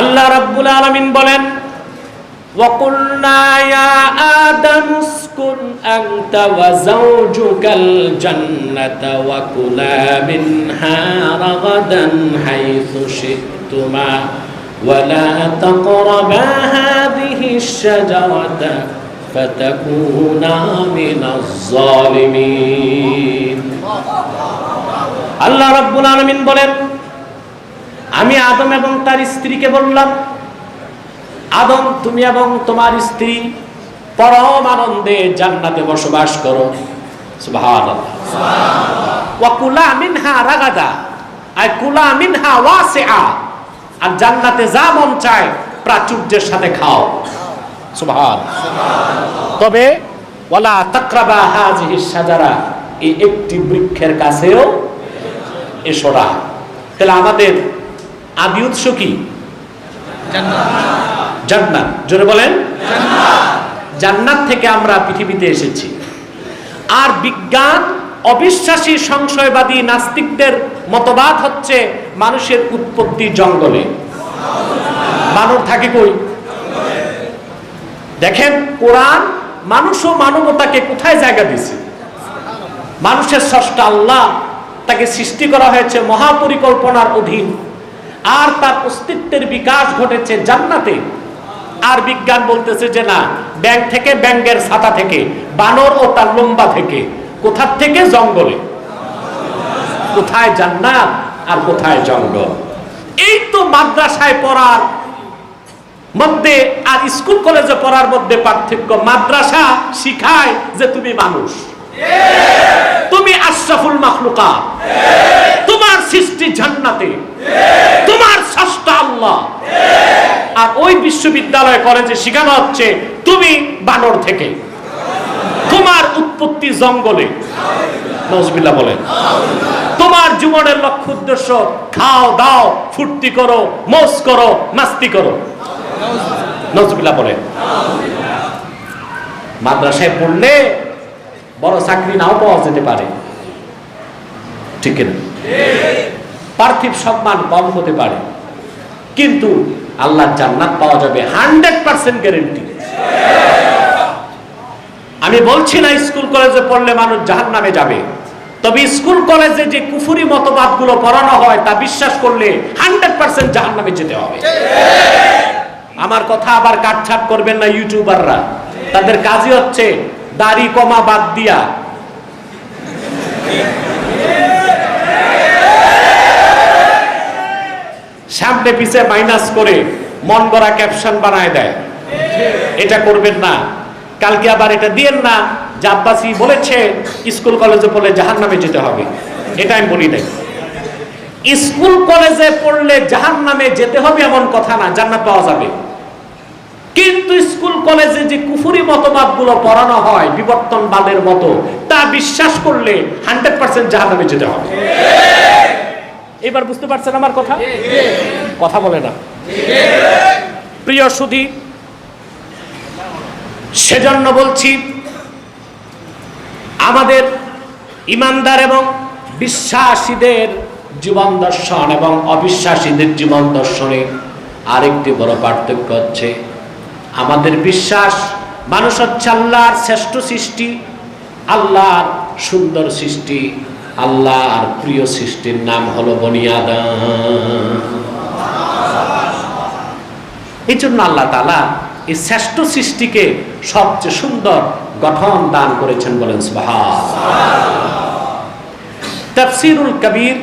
আল্লাহ রাব্বুল আলামিন বলেন, وَقُلْنَا يَا آدَمُ اسْكُنْ أَنْتَ وَزَوْجُكَ الْجَنَّةَ وَكُلَا مِنْهَا رَغَدًا حَيْثُ شِئْتُمَا وَلَا تَقْرَبَا هَذِهِ الشَّجَرَةَ فَتَكُونَا مِنَ الظَّالِمِينَ। আল্লাহ রাব্বুল আলামিন বলেন, আমি আদম এবং তার স্ত্রীকে বললাম, আদম, তুমি এবং তোমার স্ত্রী পরম আনন্দে জান্নাতে বসবাস করো। সুবহানাল্লাহ। ওয়া কুলা মিনহা রাগাদা, আই কুলা মিনহা ওয়াসিআ। আর জান্নাতে যা মন চায় প্রাচুর্যের সাথে খাও। সুবহানাল্লাহ। তবে ওয়ালা তাকরাবা হাযিহিস শাজারা, এই একটি বৃক্ষের কাছেও এসো না। তাহলে আমাদের আদি উৎস কি? জান্নাত। জান্নাত, জোরে বলেন জান্নাত। জান্নাত থেকে আমরা পৃথিবীতে এসেছি। আর বিজ্ঞান, অবিশ্বাসী, সংশয়বাদী নাস্তিকদের মতবাদ হচ্ছে মানুষের উৎপত্তি জঙ্গলে। মানব থাকে কই? দেখেন, কোরআন মানুষ ও মানবতাকে কোথায় জায়গা দিয়েছে? মানুষের স্রষ্টা আল্লাহ, তাকে সৃষ্টি করা হয়েছে মহাপরিকল্পনার অধীন। আর তার অস্তিত্বের বিকাশ ঘটেছে জান্নাতে। আর বিজ্ঞান বলতেছে যে না, ব্যাঙ থেকে, ব্যাঙের ছাতা থেকে, বানর ও তার লম্বা থেকে, কোথার থেকে? জঙ্গলে। কোথায় জান্নাত আর কোথায় জঙ্গল? এই তো মাদ্রাসায় পড়ার মধ্যে আর স্কুল কলেজে পড়ার মধ্যে পার্থক্য। মাদ্রাসা শিখায় যে তুমি মানুষ, তুমি আশরাফুল মাখলুকাত, তোমার সৃষ্টি জান্নাতে, তোমার স্রষ্টা আল্লাহ। আর ওই বিশ্ববিদ্যালয় কলেজে শেখানো হচ্ছে তুমি বানর থেকে, তোমার উৎপত্তি জঙ্গলে। নাউজুবিল্লাহ বলেন। তোমার জীবনের লক্ষ্য উদ্দেশ্য খাও দাও, ফুর্তি করো, মৌজ করো, মাস্তি করো। নাউজুবিল্লাহ বলেন। মাদ্রাসায় পড়লে বড় চাকরি নাও পাওয়া যেতে পারে, ঠিক না? পার্থিব সম্মান কম হতে পারে, কিন্তু আল্লাহর জান্নাত পাওয়া যাবে 100% গ্যারান্টি। আমি বলছি না স্কুল কলেজে পড়লে মানুষ জাহান্নামে যাবে, তবে স্কুল কলেজে যে কুফরি মতবাদগুলো পড়ানো হয় তা বিশ্বাস করলে 100% জাহান্নামে যেতে হবে। আমার কথা আবার কাটছাট করবেন না ইউটিউবাররা, তাদের কাজই হচ্ছে দাড়ি কমা বাদ দিয়া সামনে পিছে মাইনাস করে মন গড়া ক্যাপশন বানায় দেয়। এটা করবেন না। কালকে আবার এটা দিয়েন না যে আব্বাসী বলেছে স্কুল কলেজে পড়লে জাহান্নামে যেতে হবে। এটা আমি বলি নাই। স্কুল কলেজে পড়লে জাহান্নামে যেতে হবে এমন কথা না, জান্নাত পাওয়া যাবে। কিন্তু স্কুল কলেজে যে কুফরি মতবাদগুলো পড়ানো হয় বিবর্তনবাদের মতো, তা বিশ্বাস করলে 100% জাহান্নামে যেতে হবে। এবার বুঝতে পারছেন আমার কথা? কথা বলে না। প্রিয় সুধী, সেজন্য বলছি আমাদের ইমানদার এবং বিশ্বাসীদের জীবন দর্শন এবং অবিশ্বাসীদের জীবন দর্শনে আরেকটি বড় পার্থক্য হচ্ছে, আমাদের বিশ্বাস মানুষ হচ্ছে আল্লাহর শ্রেষ্ঠ সৃষ্টি, আল্লাহর সুন্দর সৃষ্টি, আল্লাহর প্রিয় সৃষ্টির নাম হলো বনি আদম। এই জন্য আল্লাহ তাআলা এই শ্রেষ্ঠ সৃষ্টিকে সবচেয়ে সুন্দর গঠন দান করেছেন, বলেন সুবহানাল্লাহ। তাফসীরুল কবির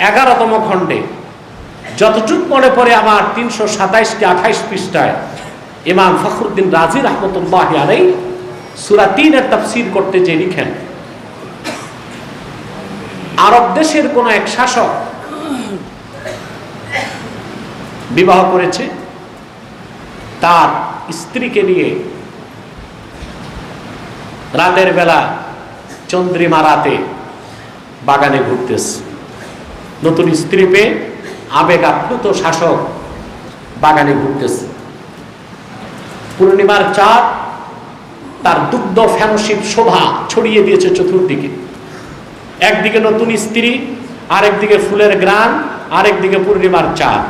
11তম খণ্ডে যতটুকু মনে পড়ে আমার 327 কি 28 পৃষ্ঠায় ইমাম ফখরুদ্দিন রাজি রাহমাতুল্লাহ আলাইহি সূরা 3 এর তাফসীর করতে যে লিখেন, আরব দেশের কোন এক শাসক বিবাহ করেছে, তার স্ত্রীকে নিয়ে রাতের বেলা চন্দ্রিমা রাতে বাগানে ঘুরতেছে। নতুন স্ত্রী পেয়ে আবেগ আপ্লুত শাসক বাগানে ঘুরতেছে। পূর্ণিমার চাঁদ তার দুগ্ধ ফেনশিপ শোভা ছড়িয়ে দিয়েছে চতুর্দিকে। একদিকে নতুন স্ত্রী, আরেকদিকে ফুলের গ্রান, আরেকদিকে পূর্ণিমার চাঁদ।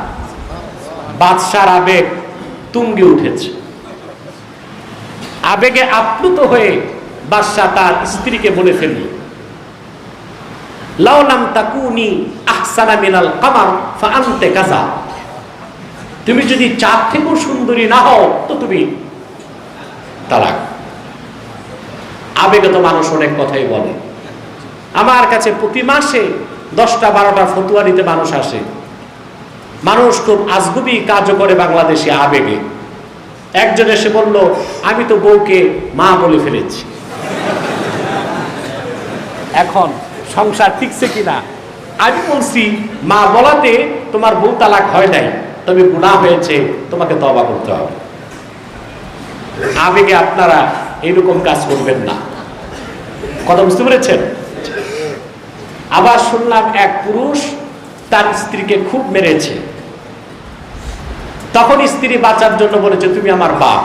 বাদশার আবেগ তুঙ্গে উঠেছে। আবেগে আপ্লুত হয়ে বাদশা তার স্ত্রীকে বলে ফেলল, লাউ লাম তাকুনি আহসানা মিনাল কামার ফাআনতে কাযা। তুমি যদি চাঁদ থেকেও সুন্দরী না হও তো তুমি তালাক। আবেগে তো মানুষ অনেক কথাই বলে। আমার কাছে প্রতি মাসে 10টা 12টা ফতুয়া নিতে মানুষ আসে। মানুষ খুব আজগুবি কাজ করে বাংলাদেশে আবেগে। একজন এসে বলল, আমি তো বউকে মা বলে ফেলেছি, এখন সংসার ঠিকছে কিনা। আমি বলছি, মা বলাতে তোমার বউ তালাক হয় নাই, তবে গুনাহ হয়েছে, তোমাকে তওবা করতে হবে। আবেগে আপনারা এইরকম কাজ করবেন না। কথা বুঝতে পেরেছেন? আবার শুনলাম এক পুরুষ তার স্ত্রীকে খুব মেরেছে। তখন স্ত্রী বাঁচার জন্য বলেছে, তুমি আমার বাপ।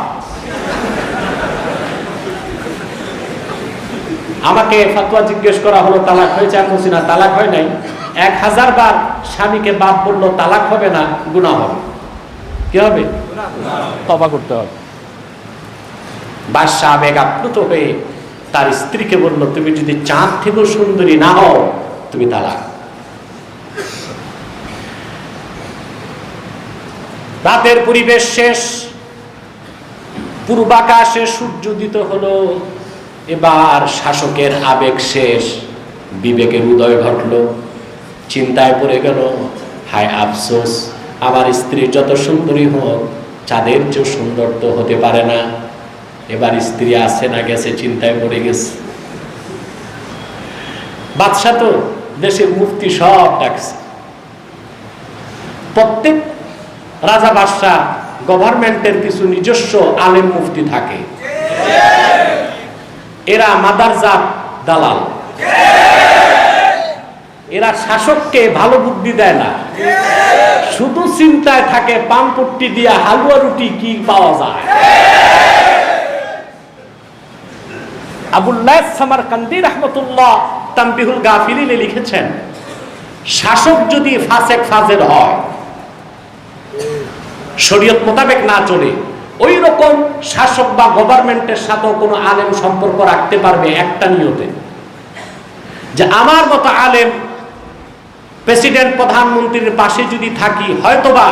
আমাকে ফতোয়া জিজ্ঞেস করা হলো তালাক হয়েছে, আমি বলছি না তালাক হয় নাই। 1000 বার স্বামীকে বাপ বললো তালাক হবে না, গুনাহ হবে। কি হবে? তওবা করতে হবে। বাদশা আবেগ আপ্লুত হয়ে তার স্ত্রীকে বলল, তুমি যদি চাঁদ থেকেও সুন্দরী না হও তুমি তালাক। রাতের পরিবেশ শেষ, পূর্বাকাশে সূর্যোদিত হলো। এবার শাসকের আবেগ শেষ, বিবেকের উদয় ঘটল, চিন্তায় পড়ে গেল, হায় আফসোস, আমার স্ত্রী যত সুন্দরী হোক চাঁদের চেয়েও সুন্দর তো হতে পারে না। এবার স্ত্রী আসে না গেছে, চিন্তায় পড়ে গেছে। বাদশা তো দেশের মুফতি সব ডাকছে। প্রত্যেক রাজা বাদশা গভর্নমেন্টের কিছু নিজস্ব আলেম মুফতি থাকে, এরা মাদারজাত দালাল, এরা শাসককে ভালো বুদ্ধি দেয় না, শুধু চিন্তায় থাকে পানপট্টি দিয়া হালুয়া রুটি কি পাওয়া যায়। আবুল্লাহ সামারকান্দি রাহমাতুল্লাহ তানবিহুল গাফিলিনে লিখেছেন, শাসক যদি ফাসেক ফাজের হয়, শরীয়ত মোতাবেক না চলে, ওই রকম শাসক বা গভর্নমেন্টের সাথেও কোনো আলেম সম্পর্ক রাখতে পারবে একটা নিয়তে, যে আমার মতো আলেম প্রেসিডেন্ট প্রধানমন্ত্রীর পাশে যদি থাকি, হয়তোবা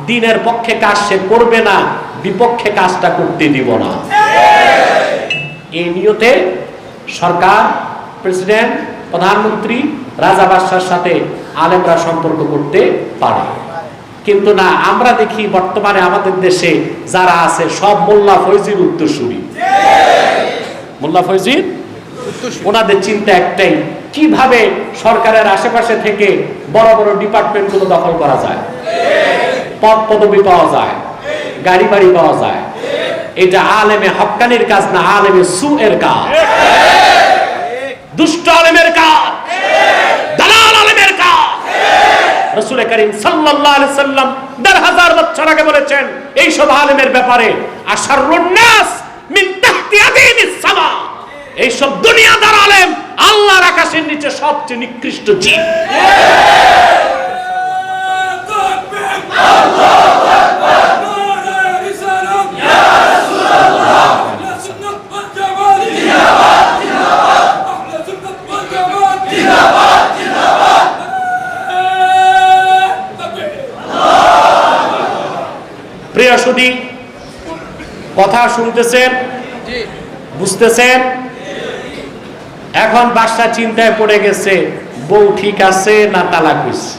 দিনের পক্ষে কাজ সে করবে না, বিপক্ষে কাজটা করতে দিব না। এই নিয়তে সরকার, প্রেসিডেন্ট, প্রধানমন্ত্রী, রাজা বাদশার সাথে আলেমরা সম্পর্ক করতে পারে। কিন্তু না, আমরা দেখি বর্তমানে আমাদের দেশে যারা আছে সব মোল্লা ফৈজির উত্তরসূরি। মোল্লা ফৈজির ওনাদের চিন্তা একটাই, কিভাবে সরকারের আশেপাশে থেকে বড় বড় ডিপার্টমেন্টগুলো দখল করা যায়, পদ পদবি পাওয়া যায়, গাড়ি বাড়ি পাওয়া যায়। এটা আলেমে হক্কানির কাজ না, আলেমে সুয়ের কাজ, দুষ্ট আলেমের কাজ, দালাল আলেমের কাজ। রাসূল করিম সাল্লাল্লাহু আলাইহি সাল্লাম ১৫০০ বছর আগে বলেছেন এই সব আলেমের ব্যাপারে, আশারুন নাস মিন তাহতি আদিমিস সামা, এই সব দুনিয়াদার আলেম আল্লাহর আকাশের নিচে সবচেয়ে নিকৃষ্ট জীব। প্রিয় সুধী, কথা শুনতেছেন, বুঝতেছেন? এখন বাদশা চিন্তায় পড়ে গেছে, বউ ঠিক আছে না তালাক হইছে।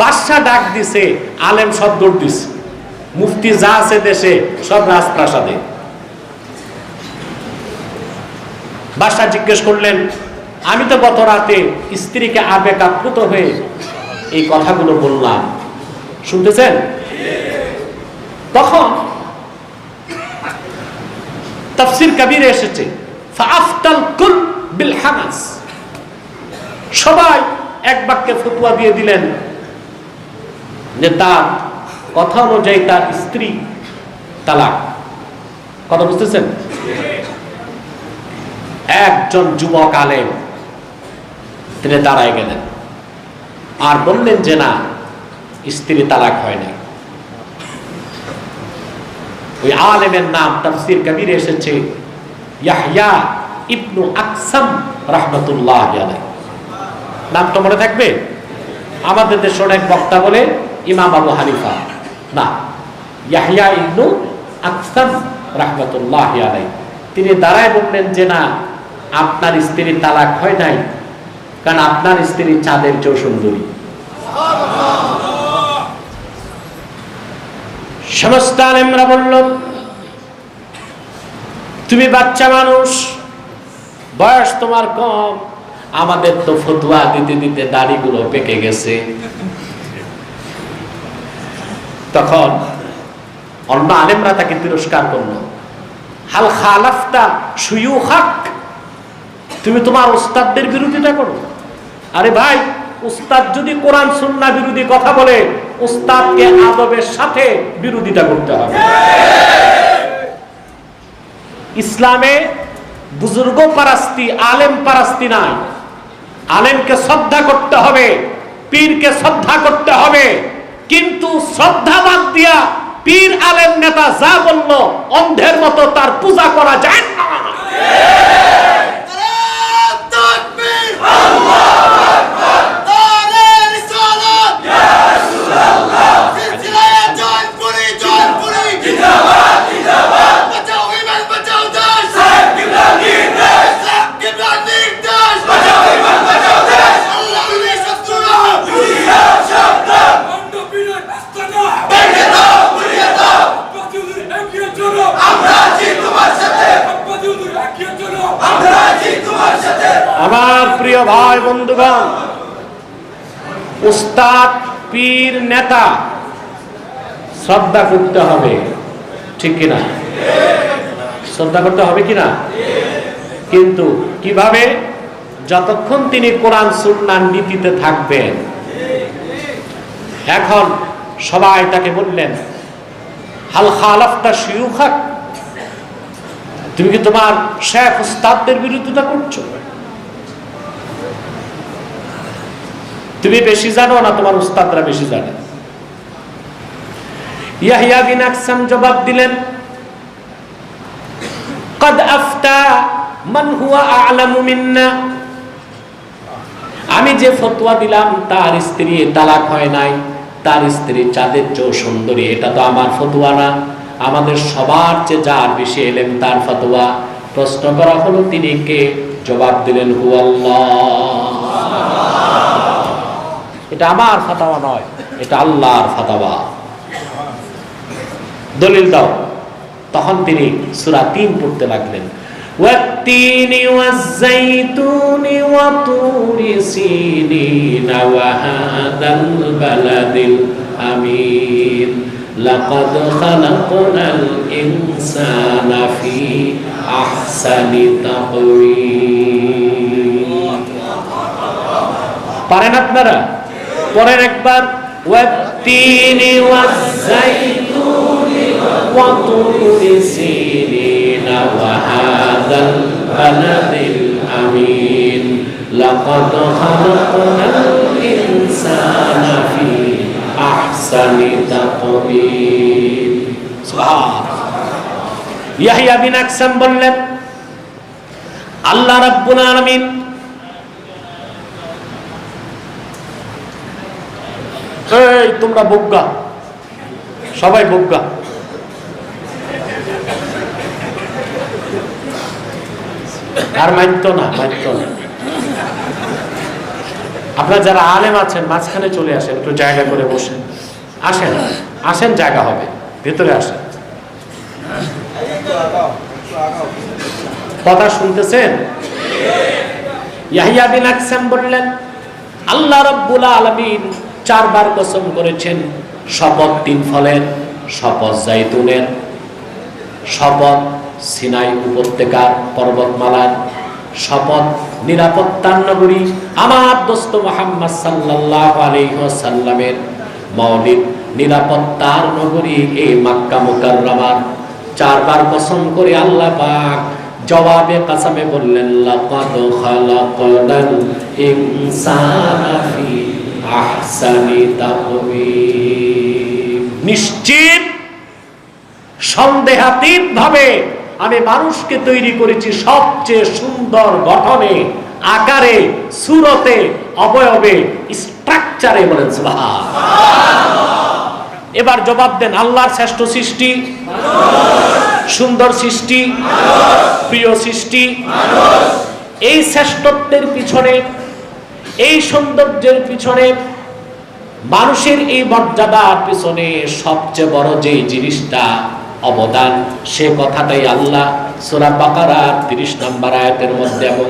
বাদশা ডাক দিছে, আলেম সব দৌড় দিছে, মুফতি যা আছে দেশে সব রাজপ্রাসাদে। বাদশা জিজ্ঞেস করলেন, আমি তো গত রাতে স্ত্রীকে আবেগ আপ্লুত হয়ে এই কথাগুলো বললাম, শুনতেছেন? তখন তাফসীর কবিরে এসেছে, ফাআফতাল কুল বিল হামাস, সবাই এক বাক্যে ফতোয়া দিয়ে দিলেন যে তার কথা অনুযায়ী তার স্ত্রী তালাক। কথা বুঝতেছেন? একজন যুবক আলেম তিনি দাঁড়ায় গেলেন আর বললেন যে না, স্ত্রী তালাক হয় না। ওই আলেমের নাম তাফসীর কবিরে এসেছে ইয়াহইয়া ইবনু আকসাম রাহমাতুল্লাহি আলাইহি। নামটা মনে থাকবে? আমাদের দেশে অনেক বক্তা বলে ইমাম আবু হানিফা, না, ইয়াহইয়া ইবনু আকসাম রাহমাতুল্লাহি আলাইহি। তিনি দাঁড়ায় বললেন যে না, আপনার স্ত্রীর তালাক হয় নাই, কারণ আপনার স্ত্রী চাঁদের চেয়েও সুন্দরী। সমস্ত আলেমরা বলল, তুমি বাচ্চা মানুষ, বয়স তোমার কম, আমাদের তো ফতোয়া দিতে দিতে দাড়িগুলো পেকে গেছে। তখন অন্য আলেমরা তাকে তিরস্কার করলো, হাল খালাফতা শুয়ুখাক, তুমি তোমার উস্তাদদের বিরোধিতা করো। আরে ভাই, উস্তাদ যদি কোরআন সুন্নাহ বিরোধী কথা বলে, উস্তাদকে আদবের সাথে বিরোধিতা করতে হবে। ইসলামে বুজুর্গ পারাস্তি, আলেম পারাস্তি নাই। আলেমকে শ্রদ্ধা করতে হবে, পীরকে শ্রদ্ধা করতে হবে, কিন্তু শ্রদ্ধা বাদ দিয়া পীর আলেম নেতা যা বলল অন্ধের মতো তার পূজা করা যায় না। প্রিয় ভাই বন্ধুগণ, উস্তাদ, পীর, নেতা শ্রদ্ধা করতে হবে, ঠিক কিনা? শ্রদ্ধা করতে হবে কিনা? কিন্তু কিভাবে? যতক্ষণ তিনি কোরআন সুন্নাহর নীতিতে থাকবেন। এখন সবাই তাকে বললেন, হাল খালাফতা শিয়ুখাক, তুমি কি তোমার শেখ উস্তাদদের বিরোধিতা করছো? তুমি বেশি জানো না তোমার উস্তাদরা বেশি জানে? ইয়াহইয়া বিন আকসাম জবাব দিলেন, قد أفتى من هو أعلم منا, আমি যে ফতোয়া দিলাম তার স্ত্রী তালাক হয় নাই, তার স্ত্রী চাঁদের চেয়ে সুন্দরী, এটা তো আমার ফতোয়া না, আমাদের সবার চেয়ে যার বেশি এলেম তার ফতোয়া। প্রশ্ন করা হলো তিনি কে? জবাব দিলেন হু আল্লাহ। এটা আমার ফতোয়া নয়, এটা আল্লাহর ফতোয়া, দলিল দাও। তখন তিনি সূরা ৩ পড়তে লাগলেন, ওয়াত-তিনি ওয়াজ-যাইতুনি ওয়া তুরি সিনিন ওয়া হাদাল বালাদিল আমিন লাকাদ খালাকনাল ইনসানা ফি আহসানি তাকওয়িম। পারেন আপনারা? পরের একবার, ওয়াত-তিনি ওয়াজ-যাইতুনি ওয়া তুরি সিনিন ওয়া হাদাল বালাদিল আমিন লাকাদ খালাকনাল ইনসানা ফি আহসানি তাকওয়িম। সুবহানাল্লাহ। ইয়াহইয়া বিন আকসাম বললেন, আল্লাহ রাব্বুল আলামিন এই তোমরা বোগ্গা, সবাই বোগ্গা, আর মানতো না, মানতো না। আপনারা যারা আলেম আছেন মাঝখানে চলে আসেন, একটু জায়গা করে বসেন, আসেন আসেন, জায়গা হবে, ভেতরে আসেন। কথা শুনতেছেন? ইয়াহইয়া বিন আকসাম বললেন, আল্লাহ রাব্বুল আলামিন 4 বার কসম করেছেন, শপথ 3 ফলের, শপথ জাইতুনের, শপথ সিনাই উপত্যকার পর্বতমালার, শপথ নিরাপত্তার নগরী আমার দোস্ত মুহাম্মদ সাল্লাল্লাহু আলাইহি ওয়াসাল্লামের মওলিদ নিরাপত্তার নগরী এই মক্কা মুকাররমার। 4 বার কসম করে আল্লাহ পাক জবাবে কসমে বললেন, লাকাদ খালাকনাল ইনসানা ফি আহসানি তাকওয়িম। নিশ্চিত সন্দেহাতীত ভাবে আমি মানুষকে তৈরি করেছি সবচেয়ে সুন্দর গঠনে, আকারে, সূরতে, অবয়বে, স্ট্রাকচারে। বলেন সুবহানাল্লাহ। এবার জবাব দেন, আল্লাহর শ্রেষ্ঠ সৃষ্টি সুন্দর সৃষ্টি, প্রিয় সৃষ্টি। এই শ্রেষ্ঠত্বের পিছনে, এই সৌন্দর্যের পিছনে, মানুষের এই মর্যাদার পিছনে সবচেয়ে বড় যে জিনিসটা অবদান, সে কথাটাই আল্লাহ সূরা বাকারার 30 নম্বর আয়াতের মধ্যে এবং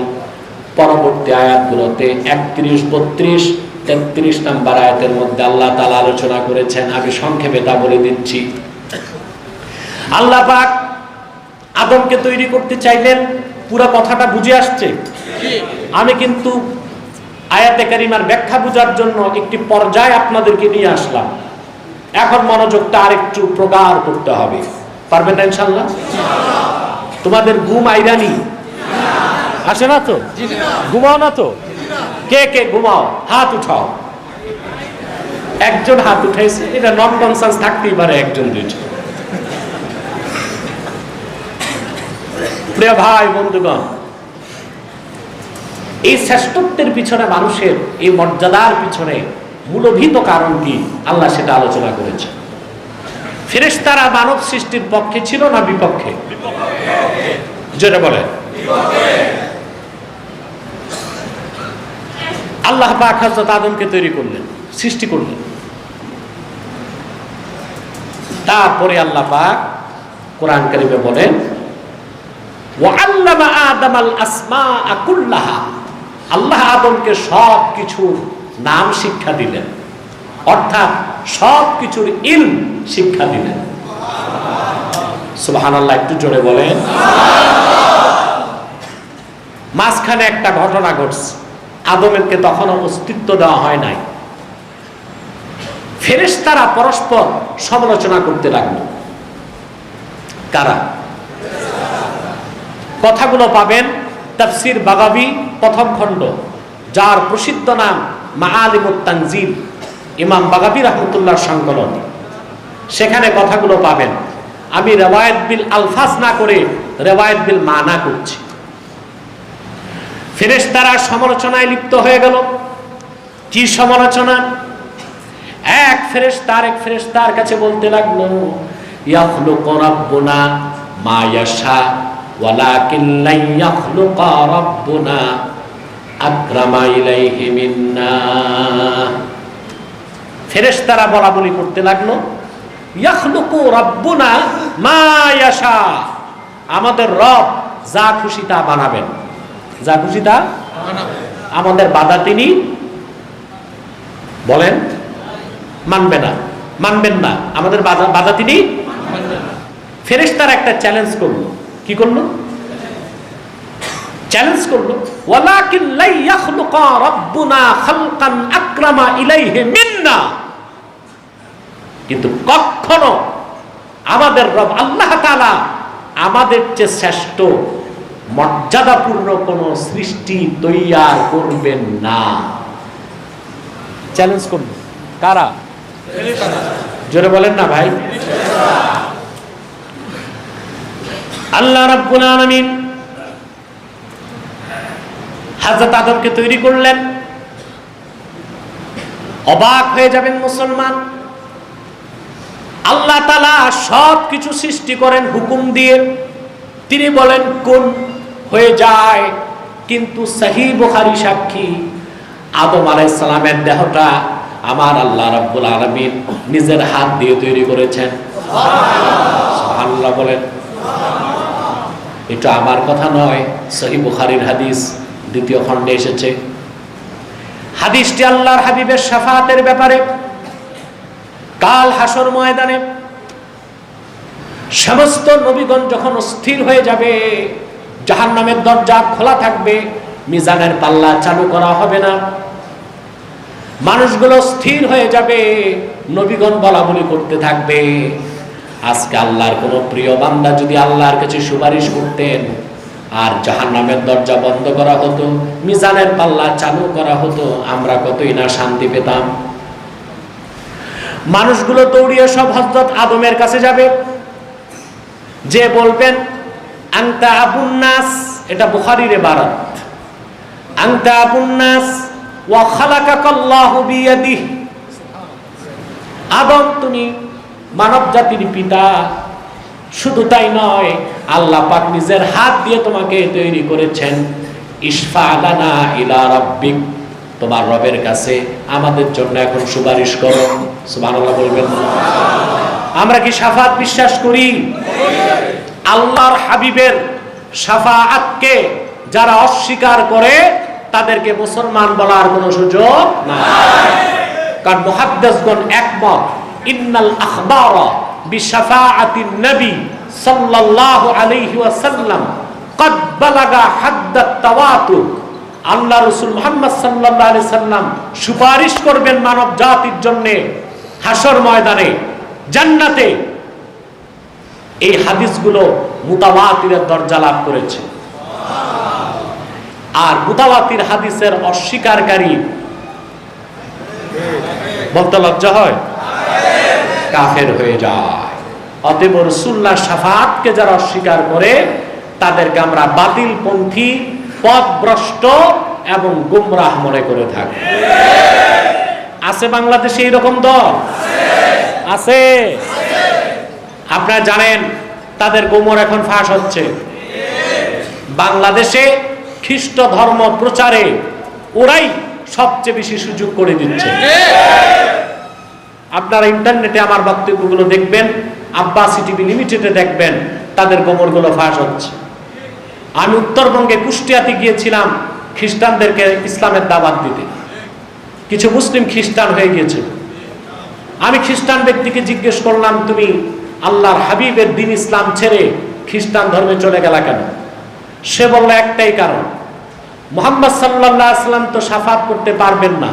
পরবর্তী আয়াতগুলোতে 31, 32, 33 নম্বর আয়াতের মধ্যে আল্লাহ তাআলা আলোচনা করেছেন। আমি সংক্ষেপে তা বলে দিচ্ছি। আল্লাহ পাক আদমকে তৈরি করতে চাইলেন, পুরো কথাটা বুঝে আসছে? আমি কিন্তু আয়াতে কারিমার ব্যাখ্যা বোঝার জন্য একটি পর্যায় আপনাদেরকে নিয়ে আসলাম। এখন মনোযোগটা আরেকটু প্রগাঢ় করতে হবে। পারবেন না ইনশাআল্লাহ? তোমাদের ঘুম আইরানি আসে না তো? ঘুমাও না তো? কে কে ঘুমাও? হাত উঠাও। একজন হাত উঠাইছে, এটা নন কনসাস থাকতেই পারে, একজন দুইজন। প্রিয় ভাই বন্ধুগণ, এই শ্রেষ্ঠত্বের পিছনে, মানুষের এই মর্যাদার পিছনে মূলভূত কারণ কি আল্লাহ সেটা আলোচনা করেছেন। ফেরেশতারা মানব সৃষ্টির পক্ষে ছিল না বিপক্ষে? যেটা বলে আল্লাহ পাক হযরত আদমকে তৈরি করলেন, সৃষ্টি করলেন। তারপরে আল্লাহ পাক কোরআন কারীমে বলেন, ওয়া আল্লামা আদামাল আসমাআ কুল্লাহা, আল্লাহ আদমকে সব কিছুর নাম শিক্ষা দিলেন, অর্থাৎ সব কিছুর ইলম শিক্ষা দিলেন। সুবহানাল্লাহ, একটু জোরে বলেন। মাঝখানে একটা ঘটনা ঘটছে, আদমকে তখনও অস্তিত্ব দেওয়া হয় নাই। ফেরেশতারা পরস্পর সমালোচনা করতে লাগলো। কারা? কথাগুলো পাবেন তাফসীর বাগাবী প্রথম খণ্ড, যার প্রসিদ্ধ নাম মাআলিমুত তানজিল, ইমাম বাগাবী রাহমাতুল্লাহর সংকলন। সেখানে কথাগুলো পাবেন। আমি রিওয়ায়াত বিল আলফাজ না করে রিওয়ায়াত বিল মানা করছি। ফেরেশতারা সমালোচনায় লিপ্ত হয়ে গেল। কি সমালোচনা? এক ফেরেশতা আরেক ফেরেশতার কাছে বলতে লাগলো, ইয়াখলুকু রাব্বুনা মা ইয়াশা ওয়ালাকিন লা ইয়াখলুকু রাব্বুনা আকরামা ইলাইহি মিন্না। ফেরেশতারা বলাবলি করতে লাগলো, ইয়াখলুকু রাব্বুনা মা ইয়াশা, আমাদের রব যা খুশি তা বানাবেন, যা খুশি তা আমাদের বাধা তিনি বলেন মানবে না, মানবেন না, আমাদের বাধা তিনি। ফেরেশতারা একটা চ্যালেঞ্জ করলো। কি করলো? চ্যালেঞ্জ করলো, ওয়ালাকিন লা ইয়াখলুকু রাব্বুনা খালকান আকরামা ইলাইহি মিন্না, কিন্তু কখনো আমাদের রব আল্লাহ তাআলা আমাদের চেয়ে শ্রেষ্ঠ মর্যাদাপূর্ণ কোন সৃষ্টি তৈয়ার করবেন না। চ্যালেঞ্জ করল কারা? জোরে বলেন না ভাই। আল্লাহ রাব্বুল আলামিন হযরত আদমকে তৈরি করলেন। অবাক হয়ে যাবেন মুসলমান, আল্লাহ তাআলা সব কিছু সৃষ্টি করেন হুকুম দিয়ে। তিনি বলেন কোন হয়ে যায়, কিন্তু সহিহ বুখারী সাক্ষী আদম আলাইহিস সালামের দেহটা আমার আল্লাহ রাব্বুল আলামিন নিজের হাত দিয়ে তৈরি করেছেন। সুবহানাল্লাহ বলেন। এটা আমার কথা নয়, সহিহ বুখারীর হাদিস, দ্বিতীয় খণ্ডে এসেছে। হাদিসটি আল্লাহর হাবিবের শাফাআতের ব্যাপারে। কাল হাসর ময়দানে সমস্ত নবীগণ যখন স্থির হয়ে যাবে, জাহান্নামের দরজা খোলা থাকবে, মিজানের পাল্লা চালু করা হবে না, মানুষগুলো স্থির হয়ে যাবে, নবীগণ বলাবলি করতে থাকবে। আজকে আল্লাহর কোন প্রিয় বান্দা যদি আল্লাহর কাছে সুপারিশ করতেন আর জাহান্নামের দরজা বন্ধ করা হতো, মিজানের পাল্লা চালু করা হতো, আমরা কতই না শান্তি পেতাম। মানুষগুলো দৌড়িয়ে সব হযরত আদমের কাছে যাবে, যে বলবেন আনতা আবুন নাস, এটা বুখারীর ইবারত, আনতা আবুন নাস ওয়া খালাকাকাল্লাহু বিয়াদিহি, আদম তুমি মানব জাতির পিতা, শুধু তাই নয় আল্লাহ পাক নিজের হাত দিয়ে তোমাকে তৈরি করেছেন। ইশফা লানা ইলা রাব্বিক, তোমার রবের কাছে আমাদের জন্য এখন সুপারিশ করো। সুবহানাল্লাহ বলবেন। আমরা কি শাফাআত বিশ্বাস করি? আল্লাহর হাবিবের শাফাআতকে যারা অস্বীকার করে তাদেরকে মুসলমান বলার কোনো সুযোগ নাই। কারণ মুহাদ্দিসগণ একমত, ইন্নাল আখবারা বিশাফাআতিন নবী সাল্লাল্লাহু আলাইহি ওয়াসাল্লাম قد بلغ حد التواتر, আল্লাহ রাসূল মুহাম্মদ সাল্লাল্লাহু আলাইহি সাল্লাম সুপারিশ করবেন মানব জাতির জন্য হাসর ময়দানে, জান্নাতে। এই হাদিসগুলো মুতাওয়াতিরের দরজা লাভ করেছে। আর মুতাওয়াতির হাদিসের অস্বীকারী বলতে লজ্জা হয়, কাফের হয়ে যায়। অতএব রাসূলুল্লাহর শাফাআতকে যারা অস্বীকার করে তাদেরকে আমরা বাতিলপন্থী, পথভ্রষ্ট এবং গুমরাহ মনে করে থাকি। আছে বাংলাদেশে এরকম দল? আছে। আপনারা জানেন তাদের গোমর এখন ফাঁস হচ্ছে। বাংলাদেশে খ্রিস্ট ধর্ম প্রচারে ওরাই সবচেয়ে বেশি সুযোগ করে দিচ্ছে। আপনারা ইন্টারনেটে আমার বক্তব্যগুলো দেখবেন, আব্বাসী টিভি লিমিটেডে দেখবেন, তাদের গোমরগুলো ফাঁস হচ্ছে। আমি উত্তরবঙ্গে কুষ্টিয়াতে গিয়েছিলাম, খ্রিস্টানদেরকে ইসলামের দাওয়াত দিতে। কিছু মুসলিম খ্রিস্টান হয়ে গিয়েছে। আমি খ্রিস্টান ব্যক্তিকে জিজ্ঞেস করলাম, তুমি আল্লাহর হাবিবের দিন ইসলাম ছেড়ে খ্রিস্টান ধর্মে চলে গেলা কেন? সে বলল, একটাই কারণ, মুহাম্মদ সাল্লাল্লাহু আলাইহি ওয়াসাল্লাম তো শাফাত করতে পারবেন না,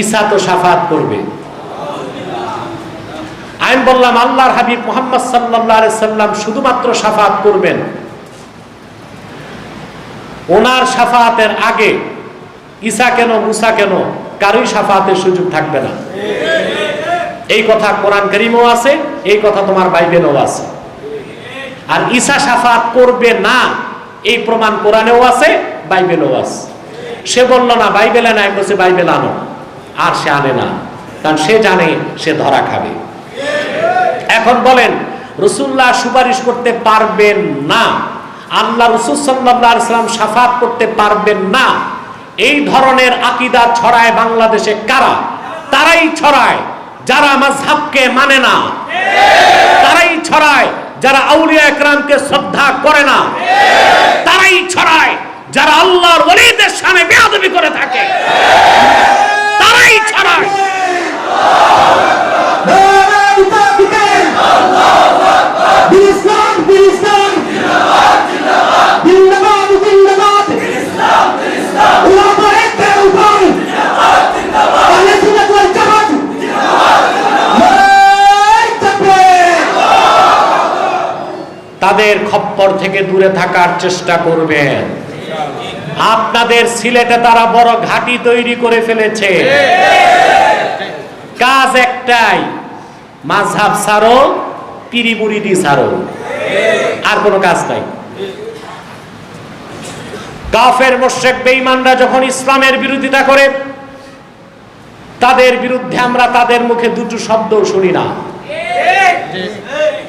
ঈসা তো শাফাত করবে। আমি বললাম, আল্লাহর হাবিব মুহাম্মদ সাল্লাল্লাহু আলাইহি ওয়াসাল্লাম শুধুমাত্র শাফাত করবেন, ওনার শাফাতের আগে ঈসা কেন মুসা কেন কারোই শাফাতের সুযোগ থাকবে না। এই কথা কোরআন কারীমেও আছে, এই কথা তোমার বাইবেলেও আছে। আর ঈসা শাফাত করবে না এই প্রমাণ কোরআনেও আছে, বাইবেলেও আছে। সে বলল না বাইবেলে নাই, বলছে বাইবেল আনো। আর সে আনে না, কারণ সে জানে সে ধরা খাবে। এখন বলেন, রাসূলুল্লাহ সুপারিশ করতে পারবেন না, আল্লাহ রাসূল সাল্লাল্লাহু আলাইহি ওয়াসাল্লাম শাফাত করতে পারবেন না, এই ধরনের আকীদা ছড়ায় বাংলাদেশে কারা? তারাই ছড়ায় যারা মাযহাবকে মানে না, তারাই ছড়ায় যারা আউলিয়া একরামকে শ্রদ্ধা করে না, তারাই ছড়ায় যারা আল্লাহর ওলিদের সামনে বেয়াদবি করে থাকে, তারাই ছড়ায়। তাদের খপ্পর থেকে দূরে থাকার চেষ্টা করবেন। আপনাদের সিলেটে তারা বড় ঘাঁটি তৈরি করে ফেলেছে। কাজ একটাই, মাযহাব ছাড়ো, পীরি মুরিদি ছাড়ো, আর কোনো কাজ নাই। কাফের মুশরিক বেঈমানরা যখন ইসলামের বিরোধিতা করে, তাদের বিরুদ্ধে আমরা তাদের মুখে দুটো শব্দও শুনি না,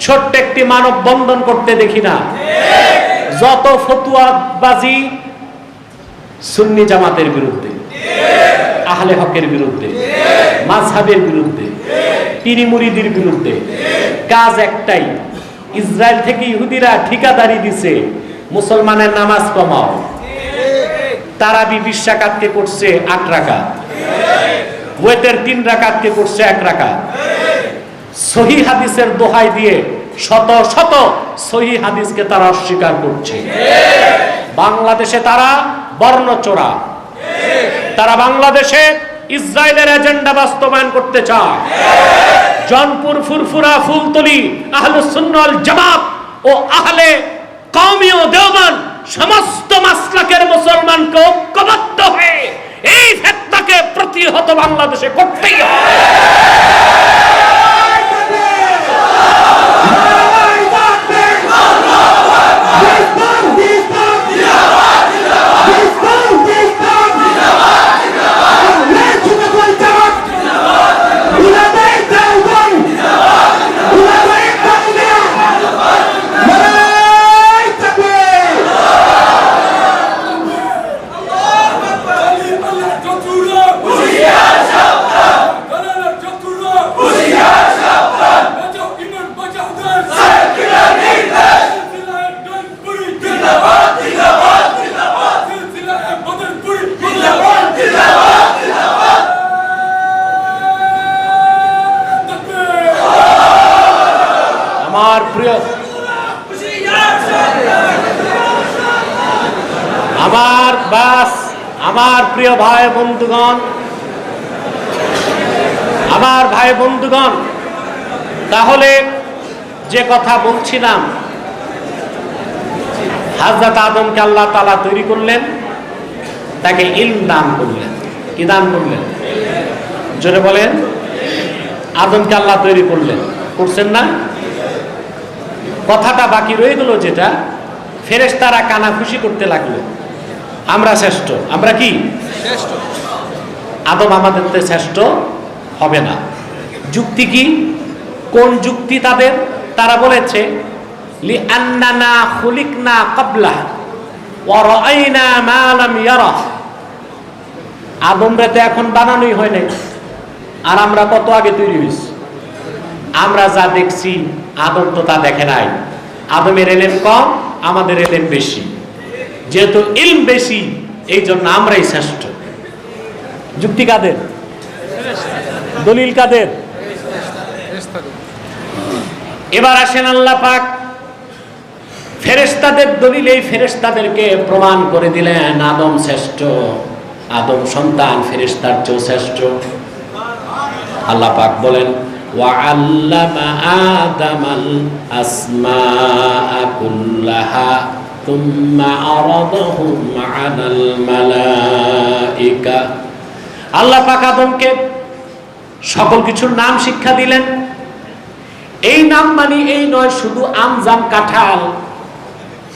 ছোট্ট একটি মানব বন্ধন করতে দেখি না। যত ফতুয়াবাজি সুন্নি জামাতের বিরুদ্ধে, আহলে হকের বিরুদ্ধে, মাযহাবের বিরুদ্ধে, পীরি মুরিদির বিরুদ্ধে। কাজ একটাই, ইসরায়েল থেকে ইহুদিরা ঠিকাদারি দিছে মুসলমানের নামাজ কমাও। তারাবি 20 রাকাতকে করছে 8 রাকাত, ওয়েতের 3 রাকাতকে করছে 1 রাকাত। সহিহ হাদিসের দোহাই দিয়ে শত শত সহিহ হাদিসকে তারা অস্বীকার করছে। বাংলাদেশে তারা বর্ণচোরা, তারা বাংলাদেশে ইসরায়েলের এজেন্ডা বাস্তবায়ন করতে চায়। জনপুর, ফুরফুরা, ফুলতলি, আহলুস সুন্নাহ ওয়াল জামাত ও আহলে কওমি ও দেওবন্দ সমস্ত মাসলাকের মুসলমানকে ঐক্যবদ্ধ হয়ে এই ফিতনাকে প্রতিহত বাংলাদেশে করতেই হবে। আমার প্রিয় ভাই বন্ধুগণ, আমার ভাই বন্ধুগণ, তাহলে যে কথা বলছিলাম, হযরত আদমকে আল্লাহ তাআলা তৈরি করলেন, তাকে ইলম দান করলেন। কি দান করলেন? জোরে বলেন। আদমকে আল্লাহ তৈরি করলেন, করছেন না? কথাটা বাকি রয়ে গেল যেটা, ফেরেশতারা কানাফুসি করতে লাগলো, আমরা শ্রেষ্ঠ। আমরা কি শ্রেষ্ঠ? আদম আমাদের থেকে শ্রেষ্ঠ হবে না। যুক্তি কি? কোন যুক্তি তাদের? তারা বলেছে লি আন্নানা খুলিকনা ক্বাবলা ওয়া রাআইনা মা লাম ইয়ারা। আদমরে তো এখন বানানোই হয় নাই, আর আমরা কত আগে তৈরি হইছি। আমরা যা দেখছি আদম তো তা দেখে নাই। আদমের এলেম কম, আমাদের এলেম বেশি। যেহেতু ইলম বেশি, এই জন্য আমরাই শ্রেষ্ঠ। যুক্তি কাদের? দলিল কাদের? এবার আসেন আল্লাহ পাক ফেরেশতাদের দলিল, এই ফেরেশতাদেরকে প্রমাণ করে দিলেন আদম শ্রেষ্ঠ, আদম সন্তান ফেরেশতার চেয়ে শ্রেষ্ঠ। আল্লাহ পাক বলেন ওয়াআল্লামা আদামাল আসমাআ কুল্লাহা তুম্মা আরাদাহুম আলাল মালাইকা। আল্লাহ পাক আদমকে সকল কিছুর নাম শিক্ষা দিলেন। এই নাম মানে এই নয় শুধু আম জাম কাঁঠাল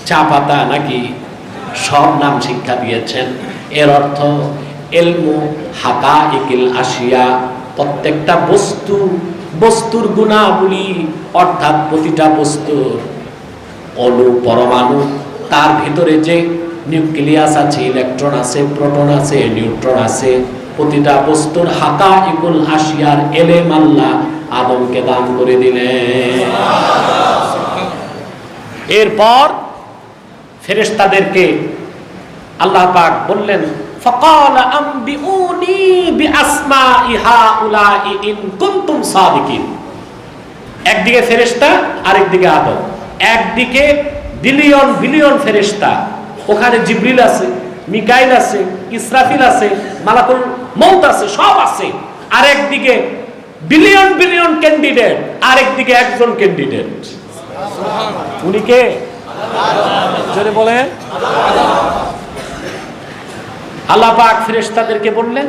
চা পাতা নাকি, সব নাম শিক্ষা দিয়েছেন। এর অর্থ ইলমু হাকাইকিল আশিয়া, প্রত্যেকটা বস্তুর গুণাবলী, অর্থাৎ প্রতিটা বস্তুর অণু পরমাণু, তার ভিতরে যে নিউক্লিয়াস আছে, ইলেকট্রন আছে, প্রোটন আছে, নিউট্রন আছে, প্রতিটা বস্তুর হাকাইকুল আশিয়ার এলেম আল্লাহ আদমকে দান করে দিলেন। এরপর ফেরেশতাদেরকে আল্লাহ পাক বললেন ফাকালা আম্বিউনি বিআসমাই হাউলাই ইন কুনতুম সাদিকিন। একদিকে ফেরেশতা, আরেকদিকে আদম। একদিকে বিলিয়ন বিলিয়ন ফেরেশতা, ওখানে জিবরিল আছে, মিকাইল আছে, ইসরাফিল আছে, মালাকুল মউত আছে, সব আছে। আরেকদিকে বিলিয়ন বিলিয়ন ক্যান্ডিডেট, আরেকদিকে একজন ক্যান্ডিডেট। উনি কে? জোরে বলেন। আল্লাহ পাক ফেরেশতাদেরকে বললেন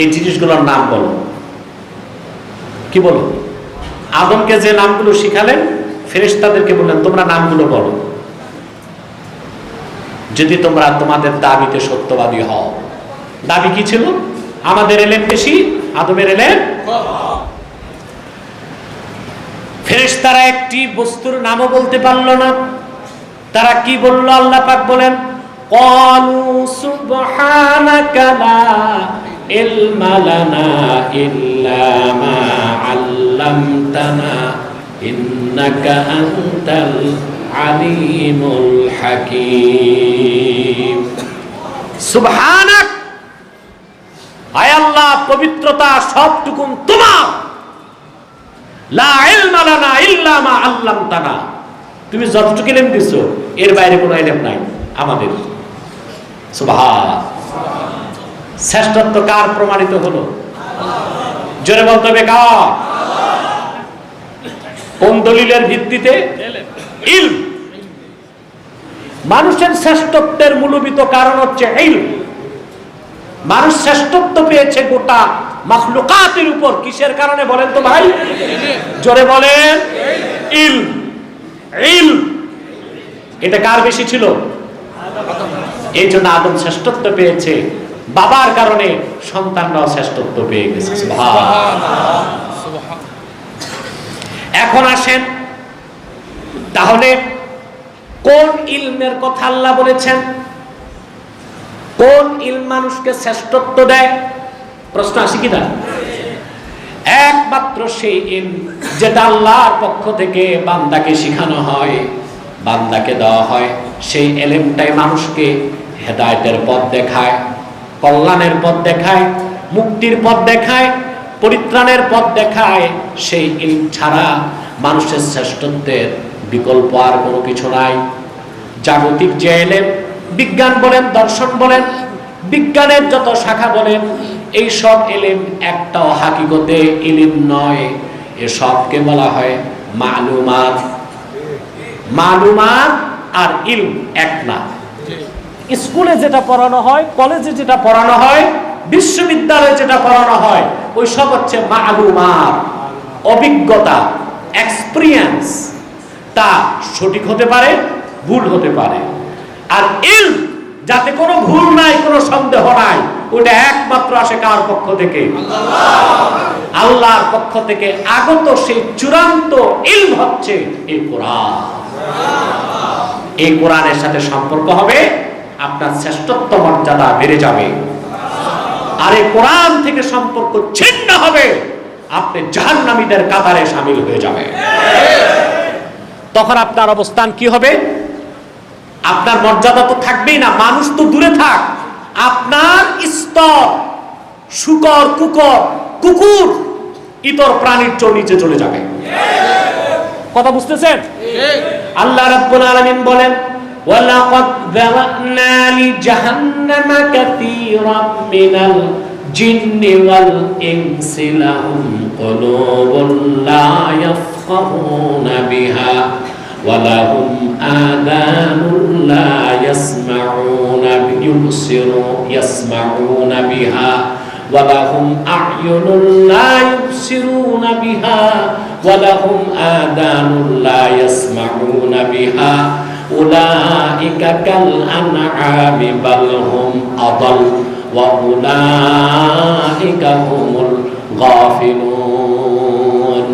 এই জিনিসগুলোর নাম বলো। কি বলো? আদমকে যে নামগুলো শিখালেন ফেরেশতাদেরকে বললেন তোমরা নামগুলো বলো, যদি তোমরা তোমাদের দাবিতে সত্যবাদী হও। দাবি কি ছিল? আমাদের এলেম বেশি, আদমের এলেম। ফেরেশতারা একটি বস্তুর নামও বলতে পারলো না। তারা কি বলল? আল্লাহ পাক বলেন ক্বালু সুবহানাকা লা ইলমা লানা ইল্লা মা আল্লামতানা ইন্নাকা আনতাল আলিমুল হাকীম। সুবহানাক, আয় আল্লাহ পবিত্রতা সবটুকু তোমার। লা ইলমা লানা ইল্লা মা আল্লামতানা, তুমি যতটুকু ইলম দিছো এর বাইরে কোনো ইলম নাই আমাদের। সুবহান। শ্রেষ্ঠত্ব কার প্রমাণিত হলো? জোরে বলতে হবে কার? কোন দলিলের ভিত্তিতে? ইলম। মানুষের শ্রেষ্ঠত্বের মূলভূত কারণ হচ্ছে ইলম। মানুষ শ্রেষ্ঠত্ব পেয়েছে গোটা মাখলুকাতের উপর কিসের কারণে বলেন তো ভাই? জোরে বলেন। ইলম। ইলম এটা কার বেশি ছিল? এই জন্য আদম শ্রেষ্ঠত্ব পেয়েছে, বাবার কারণে সন্তানরাও শ্রেষ্ঠত্ব পেয়ে গেছে। এখন আসেন তাহলে কোন ইলমের কথা আল্লাহ বলেছেন? কোন ইলম মানুষকে শ্রেষ্ঠত্ব দেয়? প্রশ্ন আসে কিনা? একমাত্র সেই ইলম যেটা আল্লাহর পক্ষ থেকে বান্দাকে শেখানো হয়, বান্দাকে দেওয়া হয়, সেই ইলমটাই মানুষকে হেদায়েতের পথ দেখায়, কল্যাণের পথ দেখায়, মুক্তির পথ দেখায়, পরিত্রাণের পথ দেখায়। সেই ইলম ছাড়া মানুষের শ্রেষ্ঠত্বের বিকল্প আর কোনো কিছু নাই। জাগতিক যে ইলম, বিজ্ঞান বলেন, দর্শন বলেন, বিজ্ঞানের যত শাখা বলেন, এই সব ইলম একটাও হাকিকতে ইলম নয়। এসবকে বলা হয় মালুমাত। মালুমাত আর ইলম এক না। স্কুলে যেটা পড়ানো হয়, কলেজে যেটা পড়ানো হয়, বিশ্ববিদ্যালয়ে যেটা পড়ানো হয়, ওই সব হচ্ছে মালুমাত, অভিজ্ঞতা, এক্সপেরিয়েন্স। তা সঠিক হতে পারে, ভুল হতে পারে। আর ইলম যাতে কোনো ভুল নাই, কোনো সন্দেহ নাই, ওটা একমাত্র আসে কার পক্ষ থেকে? আল্লাহর পক্ষ থেকে আগত সেই চূড়ান্ত ইলম হচ্ছে এই কোরআন। এই কোরআনের সাথে সম্পর্ক হবে, আপনার শ্রেষ্ঠত্ব মর্যাদা বেড়ে যাবে। আর এই কোরআন থেকে সম্পর্ক ছিন্ন হবে, আপনি জাহান্নামীদের কাতারে শামিল হয়ে যাবে। তখন আপনার অবস্থান কি হবে? আপনার মর্যাদা তো থাকবেই না, মানুষ তো দূরে থাক, আপনার স্তর শুকর কুকুর ইতর প্রাণীর চেয়ে নিচে চলে যাবে। কথা বুঝতেছেন? আল্লাহ রাব্বুল আলামিন বলেন, ওয়ালাকাদ যারানা লিজাহান্নামা কাসীরাম মিনাল জিন্নি ওয়াল ইনসি লাহুম কুলুবুন লা ইয়াফকাহুনা বিহা ওয়া লাহুম আযানুন লা ইয়াসমাউনা বিহা ওয়া লাহুম আ'য়ুনুন লা ইউবসিরুনা বিহা ওয়া লাহুম আযানুন লা ইয়াসমাউনা বিহা উলাইকা কাল আনআমি বাল হুম আদাল ওয়া উলাইকা হুমুল গাফিলুন।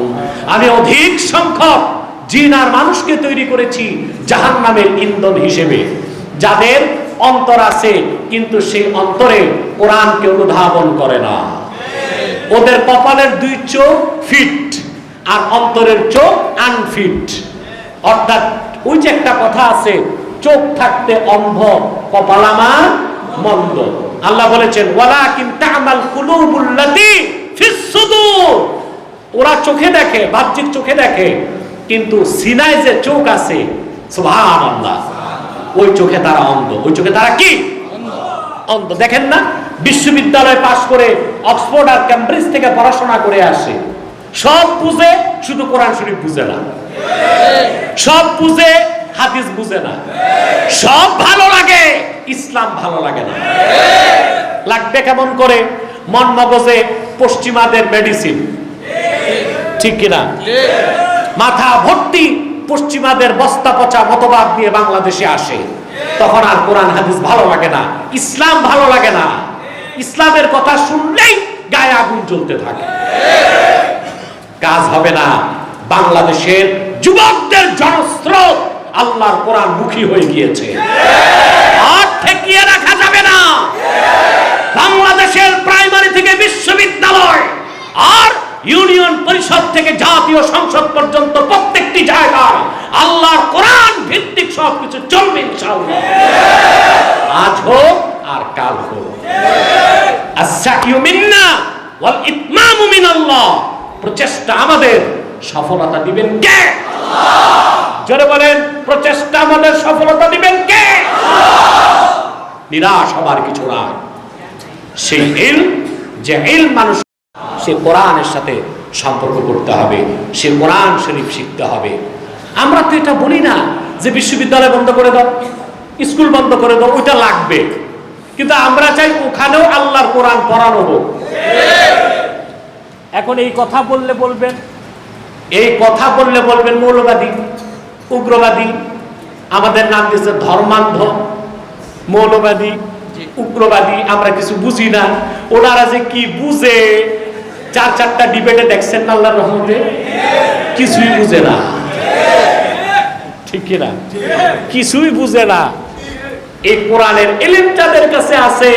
আমি অধিক সংখ্যক জিন আর মানুষকে তৈরি করেছি জাহান্নামের ইন্ধন হিসেবে, যাদের অন্তর আছে কিন্তু সেই অন্তরে কোরআনকে অনুধাবন করে না। ওদের কপালের দুই চোখ ফিট আর অন্তরের চোখ আনফিট। অর্থাৎ ওই যে একটা কথা আছে, চোখ থাকতে অন্ধ, কপাল আমার মন্দ। আল্লাহ বলেছেন, ওয়ালাকিন তা'মাল কুলুবুল্লাতী ফিস সুদূর। ওরা চোখে দেখে, বাহ্যিক চোখে দেখে, কিন্তু সিনায় যে চোখ আছে, সুবহানাল্লাহ, ওই চোখে তারা অন্ধ। ওই চোখে তারা কি? অন্ধ। দেখেন না, বিশ্ববিদ্যালয় পাশ করে অক্সফোর্ড আর ক্যামব্রিজ থেকে পড়াশোনা করে আসে, সব বুঝে, শুধু কোরআন শরীফ বুঝে না। সব বুঝে, হাদিস বুঝে না। সব ভালো লাগে, ইসলাম ভালো লাগে না। লাগবে কেমন করে? মন মগজে পশ্চিমাদের মেডিসিন, ঠিক কিনা? মাথা ভর্তি পশ্চিমাদের বস্তা পচা মতবাদ দিয়ে বাংলাদেশে আসে, তখন আর কোরআন হাদিস ভালো লাগে না, ইসলাম ভালো লাগে না। ইসলামের কথা শুনলেই গায়ে আগুন জ্বলতে থাকে। কাজ হবে না। বাংলাদেশের যুবকদের জনস্রোত আল্লাহর কোরআন মুখী হয়ে গিয়েছে, আর ঠেকিয়ে রাখা যাবে না। বাংলাদেশের প্রাইমারি থেকে বিশ্ববিদ্যালয় আর ইউনিয়ন পরিষদ থেকে জাতীয় সংসদ পর্যন্ত প্রত্যেকটি জায়গায় আল্লাহর কোরআন ভিত্তিক সবকিছু চলবে ইনশাআল্লাহ। আজ হোক আর কাল হোক। আস-সাইয়ু মিন্না ওয়াল ইতমামু মিনাল্লাহ। প্রচেষ্টা আমাদের, সফলতা দিবেন কে? আল্লাহ। জোরে বলেন, প্রচেষ্টা আমাদের, সফলতা দিবেন কে? আল্লাহ। নিরাশ হবার কিছু না। সেই ইলম, যে ইলম মানুষ, সে কোরআনের সাথে সম্পর্ক করতে হবে, সে কোরআন শরীফ শিখতে হবে। আমরা তো এটা বলি না যে বিশ্ববিদ্যালয় বন্ধ করে দাও, স্কুল বন্ধ করে দাও, ওইটা লাগবে, কিন্তু আমরা চাই ওখানেও আল্লাহর কোরআন পড়ানো হোক। এখন এই কথা বললে বলবেন, মৌলবাদী, উগ্রবাদী। আমাদের নাম দিয়েছে ধর্মান্ধ, মৌলবাদী, উগ্রবাদী। আমরা কিছু বুঝি না, ওনারা যে কি বুঝে। 4-4টা ডিবেটে দেখছেন না আল্লাহর রহমতে, কিছুই বুঝে না, ঠিক কিনা? কিছুই বুঝে না। এই কোরআনের ইলম যাদের কাছে আছে,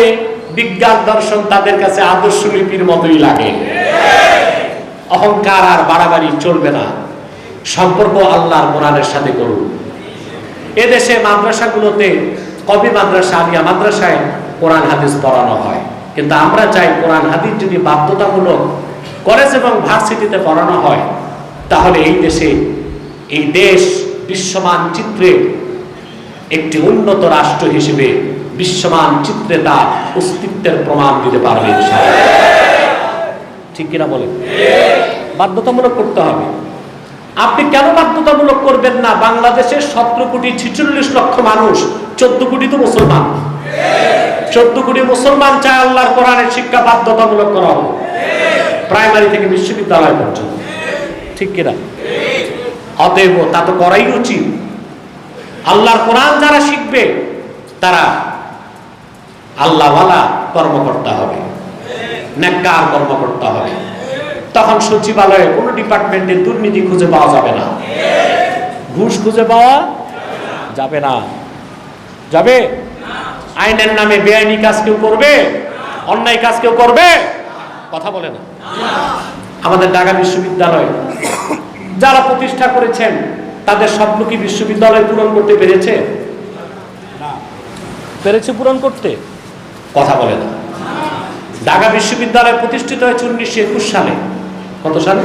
বিজ্ঞান দর্শন তাদের কাছে আদর্শ লিপির মতোই লাগে। অহংকার আর বাড়াবাড়ি চলবে না। সম্পর্ক আল্লাহর কোরআনের সাথে করুন। এদেশে মাদ্রাসাগুলোতে, কবি মাদ্রাসা, আলিয়া মাদ্রাসায় কোরআন হাদিস পড়ানো হয়, কিন্তু আমরা চাই কোরআন হাদিস যদি বাধ্যতামূলক কলেজ এবং ভার্সিটিতে পড়ানো হয়, তাহলে এই দেশ বিশ্বমান চিত্রে একটি উন্নত রাষ্ট্র হিসেবে বিশ্বমান চিত্রে তার অস্তিত্বের প্রমাণ দিতে পারবে ইনশাআল্লাহ। ঠিক কিনা বলেন? বাধ্যতামূলক করতে হবে। আপনি কেন বাধ্যতামূলক করবেন না? বাংলাদেশের 17,46,00,000 মানুষ, 14 কোটি তো মুসলমান। 14 কোটি মুসলমান চায় আল্লাহর কোরআনের শিক্ষা বাধ্যতামূলক করা হোক, প্রাইমারি থেকে বিশ্ববিদ্যালয় পর্যন্ত, ঠিক কিনা? অতএব তা তো করাই উচিত। আল্লাহর কোরআন যারা শিখবে তারা আল্লাহওয়ালা কর্মকর্তা হবে, নেককার কর্মকর্তা হবে। তখন সচিবালয়ে কোনো ডিপার্টমেন্টে দুর্নীতি খুঁজে পাওয়া যাবে না, ঘুষ খুঁজে পাওয়া যাবে না। যাবে? আইনের নামে বেআইনি কাজ কেউ করবে? অন্যায় কাজ কেউ করবে? কথা বলে না। আমাদের ঢাকা বিশ্ববিদ্যালয় যারা প্রতিষ্ঠা করেছেন তাদের স্বপ্ন কি বিশ্ববিদ্যালয় পূরণ করতে পেরেছে? পেরেছে পূরণ করতে? কথা বলে না। ঢাকা বিশ্ববিদ্যালয় প্রতিষ্ঠিত হয়েছে 1921 সালে। কত সালে?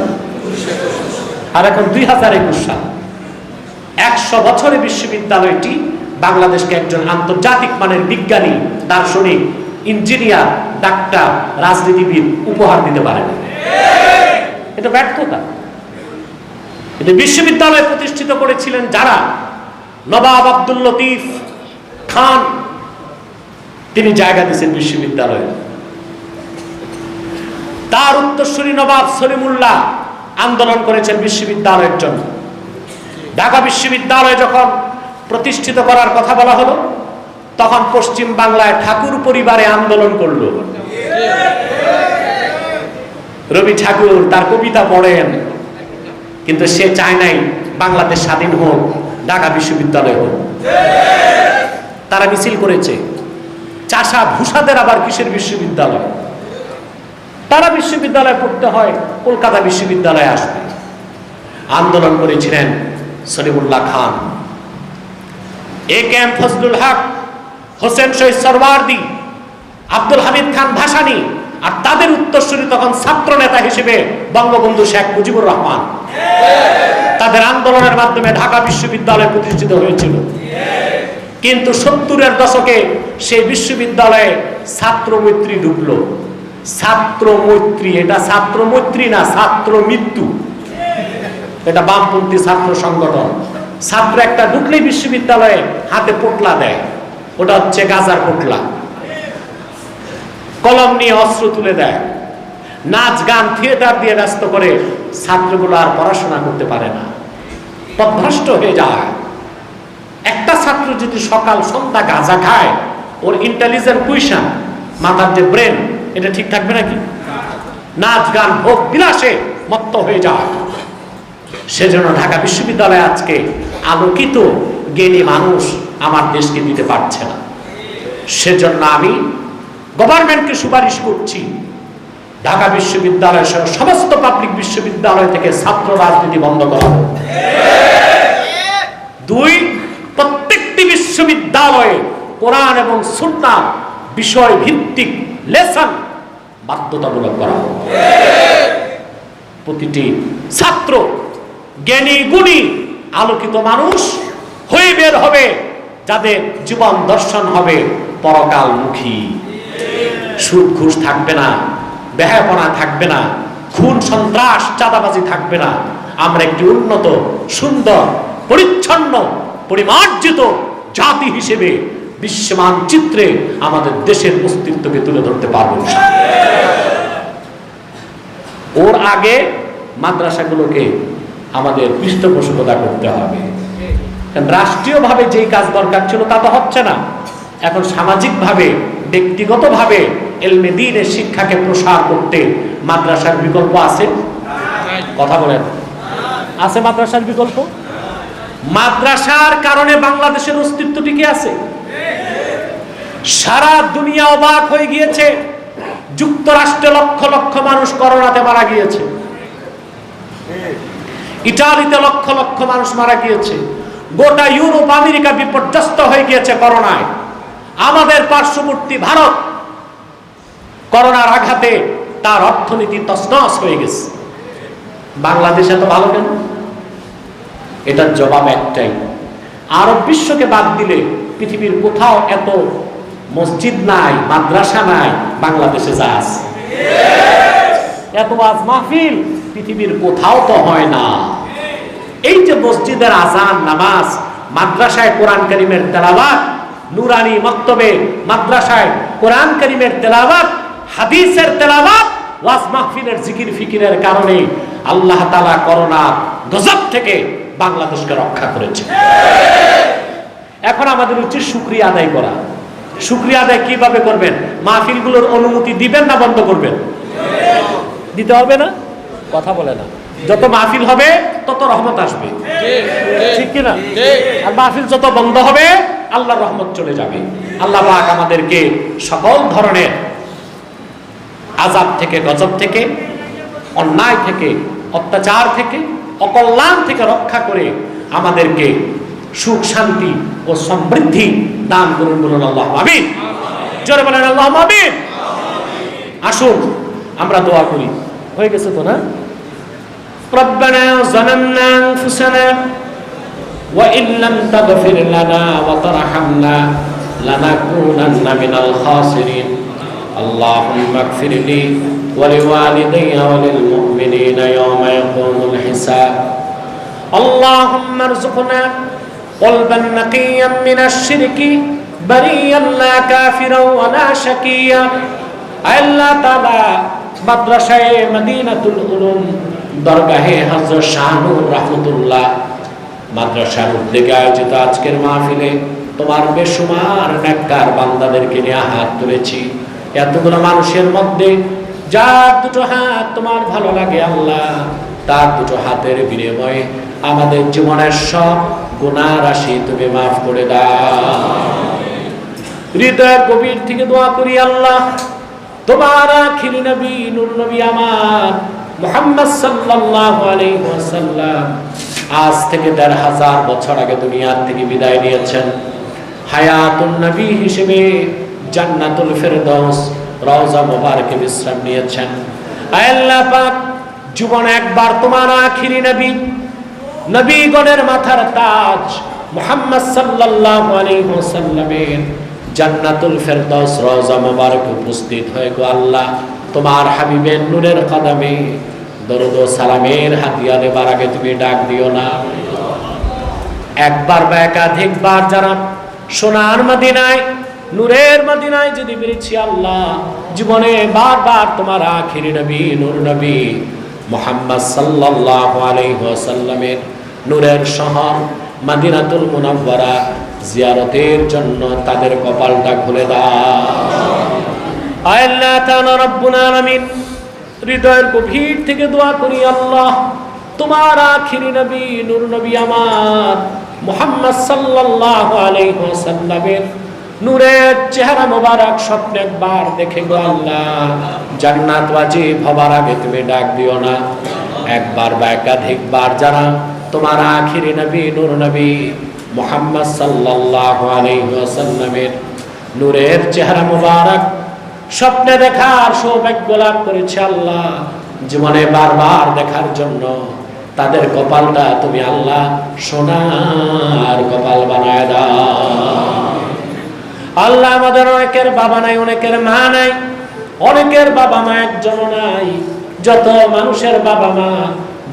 আর এখন 2021 সাল। 100 বছরে বিশ্ববিদ্যালয়টি বাংলাদেশকে একজন আন্তর্জাতিক মানের বিজ্ঞানী, দার্শনিক, ইঞ্জিনিয়ার, ডাক্তার, রাজনীতিবিদ উপহার দিতে পারেন। এটা ব্যর্থতা। এটা বিশ্ববিদ্যালয় প্রতিষ্ঠিত করেছিলেন যারা, নবাব আব্দুল লতিফ খান, তিনি জায়গা দিয়েছেন বিশ্ববিদ্যালয়ে। তার উত্তরসূরি নবাব সলিমুল্লাহ আন্দোলন করেছেন বিশ্ববিদ্যালয়ের জন্য। ঢাকা বিশ্ববিদ্যালয় যখন প্রতিষ্ঠিত করার কথা বলা হলো, তখন পশ্চিম বাংলায় ঠাকুর পরিবারে আন্দোলন করলো। রবি ঠাকুর তার কবিতা পড়েন, কিন্তু সে চায় নাই বাংলাদেশ স্বাধীন হোক, ঢাকা বিশ্ববিদ্যালয় হোক। তারা মিছিল করেছে। চাষা ভূষাদের আবার কিসের বিশ্ববিদ্যালয়? তারা বিশ্ববিদ্যালয়ে পড়তে হয়, কলকাতা বিশ্ববিদ্যালয়ে আসবে। আন্দোলন করেছিলেন সলিমুল্লাহ খান, এ কে এম ফজলুল হক, হোসেন শহীদ সরওয়ার্দী, আব্দুল হামিদ খান ভাসানী, আর তাদের উত্তরসূরি তখন ছাত্র নেতা হিসেবে বঙ্গবন্ধু শেখ মুজিবুর রহমান। তাদের আন্দোলনের মাধ্যমে ঢাকা বিশ্ববিদ্যালয় প্রতিষ্ঠিত হয়েছিল। কিন্তু 70-এর দশকে সেই বিশ্ববিদ্যালয়ে ছাত্র মৈত্রী ঢুকলো। ছাত্র মৈত্রী, এটা ছাত্র মৈত্রী না, ছাত্র মৃত্যু। এটা বামপন্থী ছাত্র সংগঠন। ছাত্র একটা ঢুকলেই বিশ্ববিদ্যালয়ে হাতে পোটলা দেয়, ওটা হচ্ছে গাজার পোটলা। কলম নিয়ে অস্ত্র তুলে দেয়, নাচ গান থিয়েটার দিয়ে ব্যস্ত করে। ছাত্রগুলো আর পড়াশোনা করতে পারে না, পথভ্রষ্ট হয়ে যায়। একটা ছাত্র যদি সকাল সন্ধ্যা গাঁজা খায়, ওর ইন্টেলিজেন্ট কুইশন, মাথার যে ব্রেন, এটা ঠিক থাকবে নাকি? নাচ গান ভোগ বিলাসে মত্ত হয়ে যায়। সেজন্য ঢাকা বিশ্ববিদ্যালয় আজকে আলোকিত জ্ঞানী মানুষ আমার দেশকে দিতে পারছে না। সেজন্য আমি গভর্নমেন্টকে সুপারিশ করছি, ঢাকা বিশ্ববিদ্যালয় সহ সমস্ত পাবলিক বিশ্ববিদ্যালয় থেকে ছাত্র রাজনীতি বন্ধ করা হোক। 2, প্রত্যেকটি বিশ্ববিদ্যালয়ে কোরআন এবং সুন্নাহ বিষয় ভিত্তিক লেসন বাধ্যতামূলক করা হোক। প্রতিটি ছাত্র জ্ঞানী গুণী আলোকিত মানুষ হয়ে বের হবে, যাদের জীবন দর্শন হবে পরকালমুখী। সুদ ঘুষ থাকবে না, বেহায়াপনা থাকবে না, খুন সন্ত্রাস চাঁদাবাজি থাকবে না। আমরা একটি উন্নত, সুন্দর, পরিচ্ছন্ন, পরিমার্জিত জাতি হিসেবে বিশ্ব মানচিত্রে আমাদের দেশের অস্তিত্বকে তুলে ধরতে পারবো। ওর আগে মাদ্রাসাগুলোকে আমাদের পৃষ্ঠপোষকতা করতে হবে। রাষ্ট্রীয়ভাবে যেই কাজ দরকার ছিল তা তো হচ্ছে না। এখন সামাজিকভাবে, ব্যক্তিগতভাবে ইলমে দ্বীনের শিক্ষাকে প্রসার করতে মাদ্রাসার বিকল্প আছে? কথা বলেন, আছে মাদ্রাসার বিকল্প? মাদ্রাসার কারণে বাংলাদেশের অস্তিত্ব টিকে আছে। সারা দুনিয়া অবাক হয়ে গিয়েছে। যুক্তরাষ্ট্রে লক্ষ লক্ষ মানুষ করোনাতে মারা গিয়েছে, ইটালিতে লক্ষ লক্ষ মানুষ মারা গিয়েছে, গোটা ইউরোপ আমেরিকা বিপর্যস্ত হয়ে গিয়েছে করোনায়। আমাদের পার্শ্ববর্তী ভারত করোনার আঘাতে তার অর্থনীতি তছনছ হয়ে গেছে। বাংলাদেশ এত ভালো কেন? এটার জবাব একটাই, আরব বিশ্বকে বাদ দিলে পৃথিবীর কোথাও এত মসজিদ নাই, মাদ্রাসা নাই, বাংলাদেশে যা আছে। এত ওয়াজ মাহফিল পৃথিবীর কোথাও তো হয় না। এই যে মসজিদের আজান, নামাজ, মাদ্রাসায় কোরআন কারীমের তেলাওয়াত, নুরানি মক্তবে মাদ্রাসায় কোরআন কারীমের তেলাওয়াত, হাদিসের তেলাওয়াত, ওয়াজ মাহফিলের জিকির ফিকিরের কারণে আল্লাহ তাআলা করোনা গজব থেকে বাংলাদেশকে রক্ষা করেছে। এখন আমাদের উচিত শুকরিয়া আদায় করা। শুকরিয়া আদায় কিভাবে করবেন? মাহফিলগুলোর অনুমতি দিবেন না বন্ধ করবেন? দিতে হবে না? কথা বলে না। যত মাহফিল হবে তত রহমত আসবে, ঠিক কিনা? আর মাহফিল যত বন্ধ হবে আল্লাহর রহমত চলে যাবে। আল্লাহ পাক আমাদেরকে সকল ধরনের আযাব থেকে, গজব থেকে, অন্যায় থেকে, অত্যাচার থেকে অকল্যাণ থেকে রক্ষা করে আমাদেরকে সুখ শান্তি ও সমৃদ্ধি দান করুন, বলুন আল্লাহ আমিন। জোরে বলেন আল্লাহ আমিন। আসুন আমরা দোয়া করি। হয়ে গেছে তো না? ربنا ظلمنا أنفسنا وإن لم تغفر لنا وترحمنا لنكونن من الخاسرين اللهم اغفر لي ولوالدي وللمؤمنين يوم يقوم الحساب اللهم ارزقنا قلبا نقيا من الشرك بريا لا كافرا ولا شقيا আল্লাহ তাআলা মাদ্রাসায়ে মদিনাতুল উলুম দরগাহে হযরত শাহনুর রাহমাতুল্লাহ মাদ্রাসার উদ্যোগে আয়োজিত আজকের মাহফিলে তোমার বেশুমার নেককার বান্দাদেরকে নিয়ে হাত তুলেছি। এতগুলো মানুষের মধ্যে যার দুটো হাত তোমার ভালো লাগে আল্লাহ, তার দুটো হাতের বিনিময়ে আমাদের জীবনের সব গুনাহ রাশি তুমি মাফ করে দাও। হৃদয়ের গভীর থেকে দোয়া করি আল্লাহ, তোমার আখিরি নবী নূর নবী আমার মুহাম্মদ সাল্লাল্লাহু আলাইহি ওয়াসাল্লাম আজ থেকে ১৫০০ বছর আগে দুনিয়ার থেকে বিদায় নিয়েছেন। হায়াতুন নবী হিসেবে জান্নাতুল ফেরদৌস রওজা মুবারকে বিশ্রাম নিয়েছেন। আল্লাহ পাক জীবনে একবার তোমার আখিরি নবী নবীগণের মাথার তাজ মুহাম্মদ সাল্লাল্লাহু আলাইহি ওয়াসাল্লামের জান্নাতুল ফেরদৌস রওজা মুবারকে উপস্থিত হয়ে গো আল্লাহ তোমার হাবিবের নূরের কদমে দরুদ ও সালামের হাদিয়া দেবার আগে তুমি ডাক দিও না। একবার বা একাধিকবার যারা সোনার মদিনায় নূরের মদিনায় যদি বেরিয়েছি আল্লাহ, জীবনে বারবার তোমার আখিরি নবী নূর নবী মুহাম্মদ সাল্লাল্লাহু আলাইহি ওয়াসাল্লামের নূরের শহর মদিনাতুল মুনাওয়ারা জিয়ারতের জন্য তাদের কপালটা খুলে দাও। আল্লাহ তাআলা রব্বুল আলামিন হৃদয়ের গভীর থেকে দোয়া করি আল্লাহ তোমার আখিরি নবী নূর নবী আমার মুহাম্মদ সাল্লাল্লাহু আলাইহি ওয়াসাল্লামের নূরের চেহারা মোবারক স্বপ্নে একবার দেখে গো আল্লাহ জান্নাত ওয়াজিব হবার আগে তুমি ডাক দিও না। একবার বা একাধিকবার যারা তোমার আখিরি নবী নূর নবী মুহাম্মদ সাল্লাল্লাহু আলাইহি ওয়াসাল্লামের নূরের চেহারা মোবারক স্বপ্নে দেখার সৌভাগ্য লাভ করেছে আল্লাহ, জীবনে বারবার দেখার জন্য তাদের কপালটা তুমি আল্লাহ সোনার কপাল বানায় দাও। আল্লাহ আমাদের অনেকের বাবা নাই, অনেকের মা নাই, অনেকের বাবা মা একজন নাই। যত মানুষের বাবা মা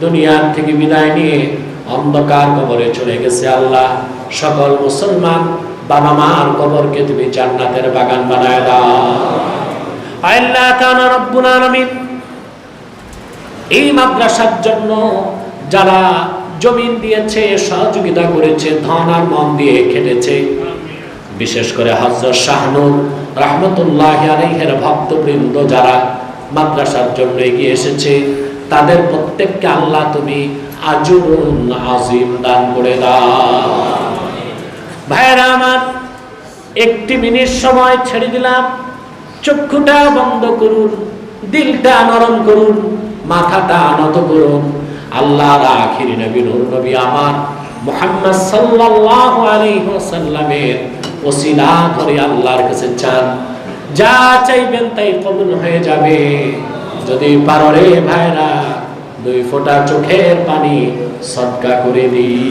দুনিয়ার থেকে বিদায় নিয়ে অন্ধকার কবরে চলে গেছে আল্লাহ, সকল মুসলমান বাবা মার কবরকে তুমি জান্নাতের বাগান বানায় দাও। আল্লাহ তাআলা রব্বুল আলামিন এই মাদ্রাসার জন্য যারা জমিন দিয়েছে, সহযোগিতা করেছে, ধন আর মন দিয়ে খেটেছে, বিশেষ করে হযরত শাহনুর রাহমাতুল্লাহি আলাইহির ভক্তবৃন্দ যারা মাদ্রাসার জন্য এগিয়ে এসেছে, তাদের প্রত্যেককে আল্লাহ তুমি আজরুন আযীম দান করে দাও। ভাইরা আমার, একটি মিনিট সময় ছেড়ে দিলাম, চক্ষুটা বন্ধ করুন, দিলটা নরম করুন, মাথাটা নত করুন। আল্লাহর আখিরি নবী নূর নবী আমার মুহাম্মদ সাল্লাল্লাহু আলাইহি ওয়াসাল্লামের ওসিলা ধরে আল্লাহর কাছে চান, যা চাইবেন তাই কবুল হয়ে যাবে। যদি পারো রে ভাইরা, 2 ফোঁটা চোখের পানি সদকা করে দিই।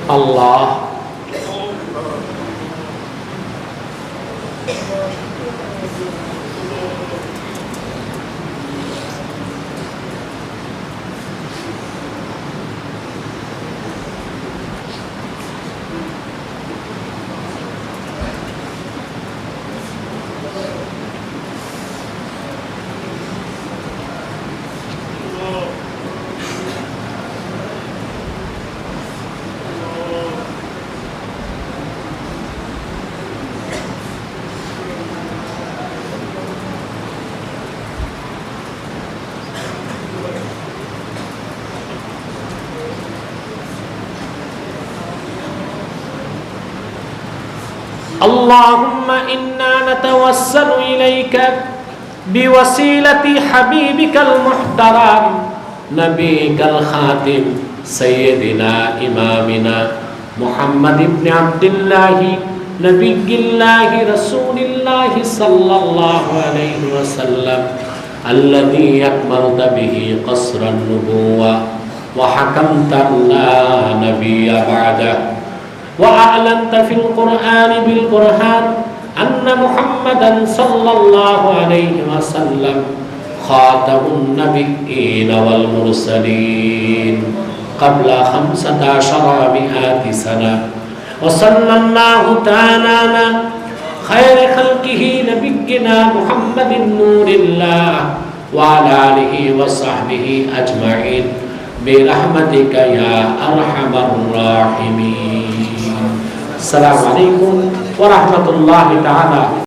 আল্লাহ اللهم إنا نتوسل إليك بوسيلة حبيبك المحترم نبيك الخاتم سيدنا إمامنا محمد بن عبد الله نبي الله رسول الله صلى الله عليه وسلم الذي أكملت به قصر النبوة وحكمت لا نبي بعده وأعلنت في القرآن بالبرهان أن محمدا صلى الله عليه وسلم خاتم النبيين والمرسلين قبل 1500 سنة وصلى الله تعالى على خير خلقه نبينا محمد نور الله وعلى آله وصحبه أجمعين برحمتك يا أرحم الراحمين. السلام عليكم ورحمة الله تعالى